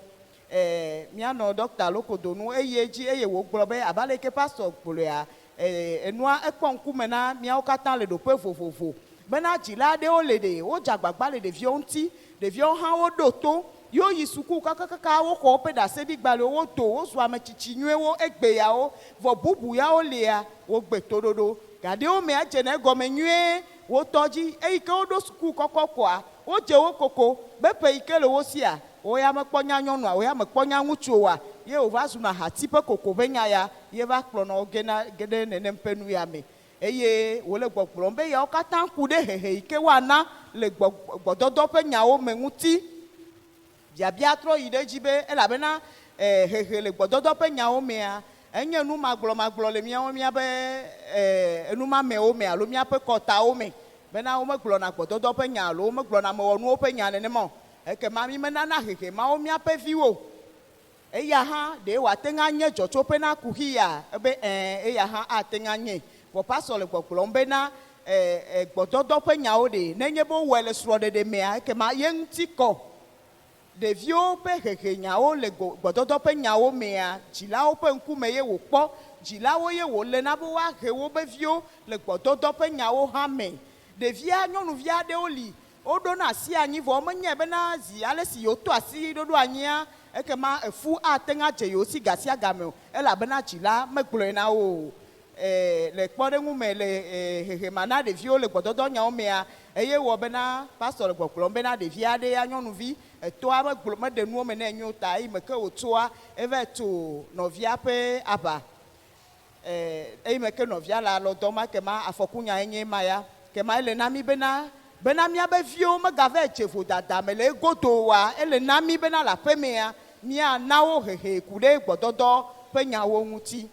míanɔ dɔkta lokodonu eye dzi eye wògblɔ be abe ale ke pastor gblɔa enua ekpɔ ŋkume na míawo katã le ɖoƒe vovovo bena dzila aɖewo le ɖe wodze agbagba le ɖeviwo ŋuti ɖeviawo hã woɖo to yewo yi suku kakakaka woxɔ woƒe ɖaseɖigbalẽwo wodo wozu ametsitsi nyuiewo egbeyawo vɔ bubu yawo lia wogbe toɖoɖo gaɖewo me edze ne egɔme nyuie wotɔ dzi eyi ke woɖo suku kɔkɔ kɔa wodze wo koko be ƒe yi ke le wo sia wo ya mekpɔ nya nyɔnua wo ya mekpɔ nya ŋutsuwoa ye wòva zuna hati ƒe koko ƒe nya ya ye va kplɔna wo ge ɖe nenem ƒe nu ya me eye wòle gbɔgblɔm be yawo katã ku ɖe hehe yi ke woana le gbɔdɔdɔ ƒe nyawo me ŋuti biabia trɔ yi ɖe dzi be elabena hehe le gbɔdɔdɔ ƒe nyawo mea enye nu magblɔ le míabe enumamewo me alo míaƒe kɔtawo me bena womegblɔna gbɔdɔdɔ ƒe nya alo womegblɔna mewɔnuwo ƒe nya nenema o ekema mi menana hehe mawo míaƒe viwo eya hã ɖe wòate ŋu anye dzɔtsoƒe na kuhi ya ebe eya hã ate ŋu anye vɔ pastor le gbɔgblɔm bena gbɔdɔdɔ ƒe nyawo ɖe nenye be wowɔe le srɔ̃ɖeɖe mea ekema ye ŋuti kɔ ɖeviwo ƒe hehe nyawo le gbɔdɔdɔ ƒe nyawo mea dzilawo ƒe ŋkume ye wòkpɔ dzilawo ye wòle na be woahe wobe viwo le gbɔdɔdɔ ƒe nyawo hã me ɖevia nyɔnuvi aɖewo li woɖona asi anyi vɔ womenye bena zi ale si yewo to asi ɖoɖo anyia ekema efu ate ŋu adze yewo si gasia game o elabena dzila megblɔe na wo le kpɔɖeŋu me le hehema na ɖeviwo le gbɔdɔdɔ nyawo mea eye wɔ bena pastor le gbɔgblɔm bena ɖevi aɖe ya nyɔnuvi etoa meɖe nuwo me ne enyo ta eyi me ke wòtsoa eva to nɔvia ƒe aba eyi me ke nɔvia le alɔ dɔm kema afɔkunya enye ma ya kema ele na mi bena míabe viwo megava dze vodada me le egodoa ele na mi bena le aƒe mea míana wo hehe ku ɖe gbɔdɔdɔ ƒe nyawo ŋuti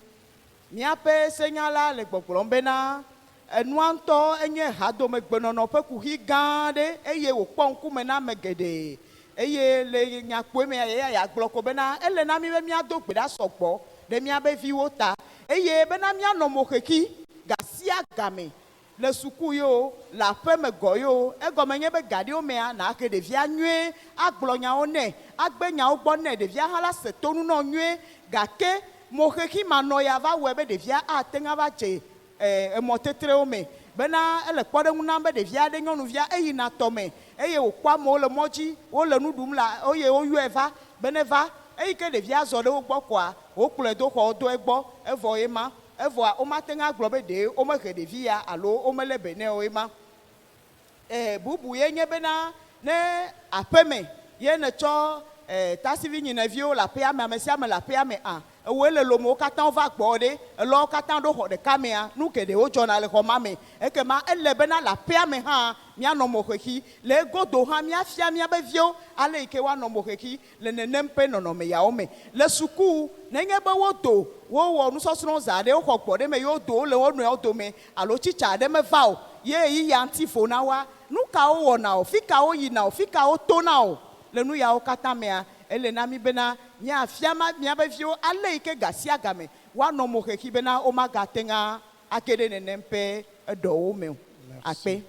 míaƒe senyala le gbɔgblɔm bena enua ŋutɔ enye hadomegbenɔnɔ ƒe kuhi gã aɖe eye wòkpɔ ŋkume na ame geɖe eye le nyakpoe mea ya gblɔ ko bena ele na mi be míado gbe ɖa sɔgbɔ ɖe míabe viwo ta eye bena míanɔ mo xexi gasia game le suku yo le aƒeme gɔ yo egɔme nye be gaɖewo mea na ke ɖevia nyuie agblɔ nyawo nɛ agbe nyawo gbɔ nɛ ɖevia hã la se tonu nɔ nyuie gake mo xexi manɔ ya va wɔe be ɖevia ate ŋu va dze emɔtetrewo me bena ele kpɔɖeŋu nam be ɖevia aɖe nyɔnuvia eyina tɔme eye wòkpɔ amewo le mɔ dzi wole nu ɖum la eye woyɔe va be neva eyi ke ɖevia zɔ ɖe wo gbɔ koa wokplɔe do xɔ do egbɔ evɔ ye ma evɔa womate ŋu agblɔ be ɖe womehe ɖevi ya alo womelé be nɛ o ye ma bubu ye nye bena ne aƒeme ye netsɔ tasivi nyineviwo le aƒea me ame sia ame le aƒea me ewoe le lomewo katã va gbɔ ɖe elɔwo katã ɖo xɔ ɖeka mea nu geɖewo dzɔna le xɔ ma me ekema ele bena le aƒea me hã míanɔ mo xexi le egodo hã míafia míabe viwo ale yi ke woanɔ mo xexi le nenem ƒe nɔnɔme yawo me le suku nenye be wodo wowɔ nusɔsrɔ̃ zã ɖe woxɔ gbɔ ɖe me ye wodo wole wo nɔewo dome alo tsitsa aɖe meva o ye yi ya ŋuti fo na woa nu kawo wɔna o fi kawo yina o fi kawo tona o le nu yawo katã mea ele na mi bena míafia míabe viwo ale yi ke gasia game woanɔ mo xexi bena womagate ŋu ake ɖe nenem ƒe eɖɔwo me o akpe.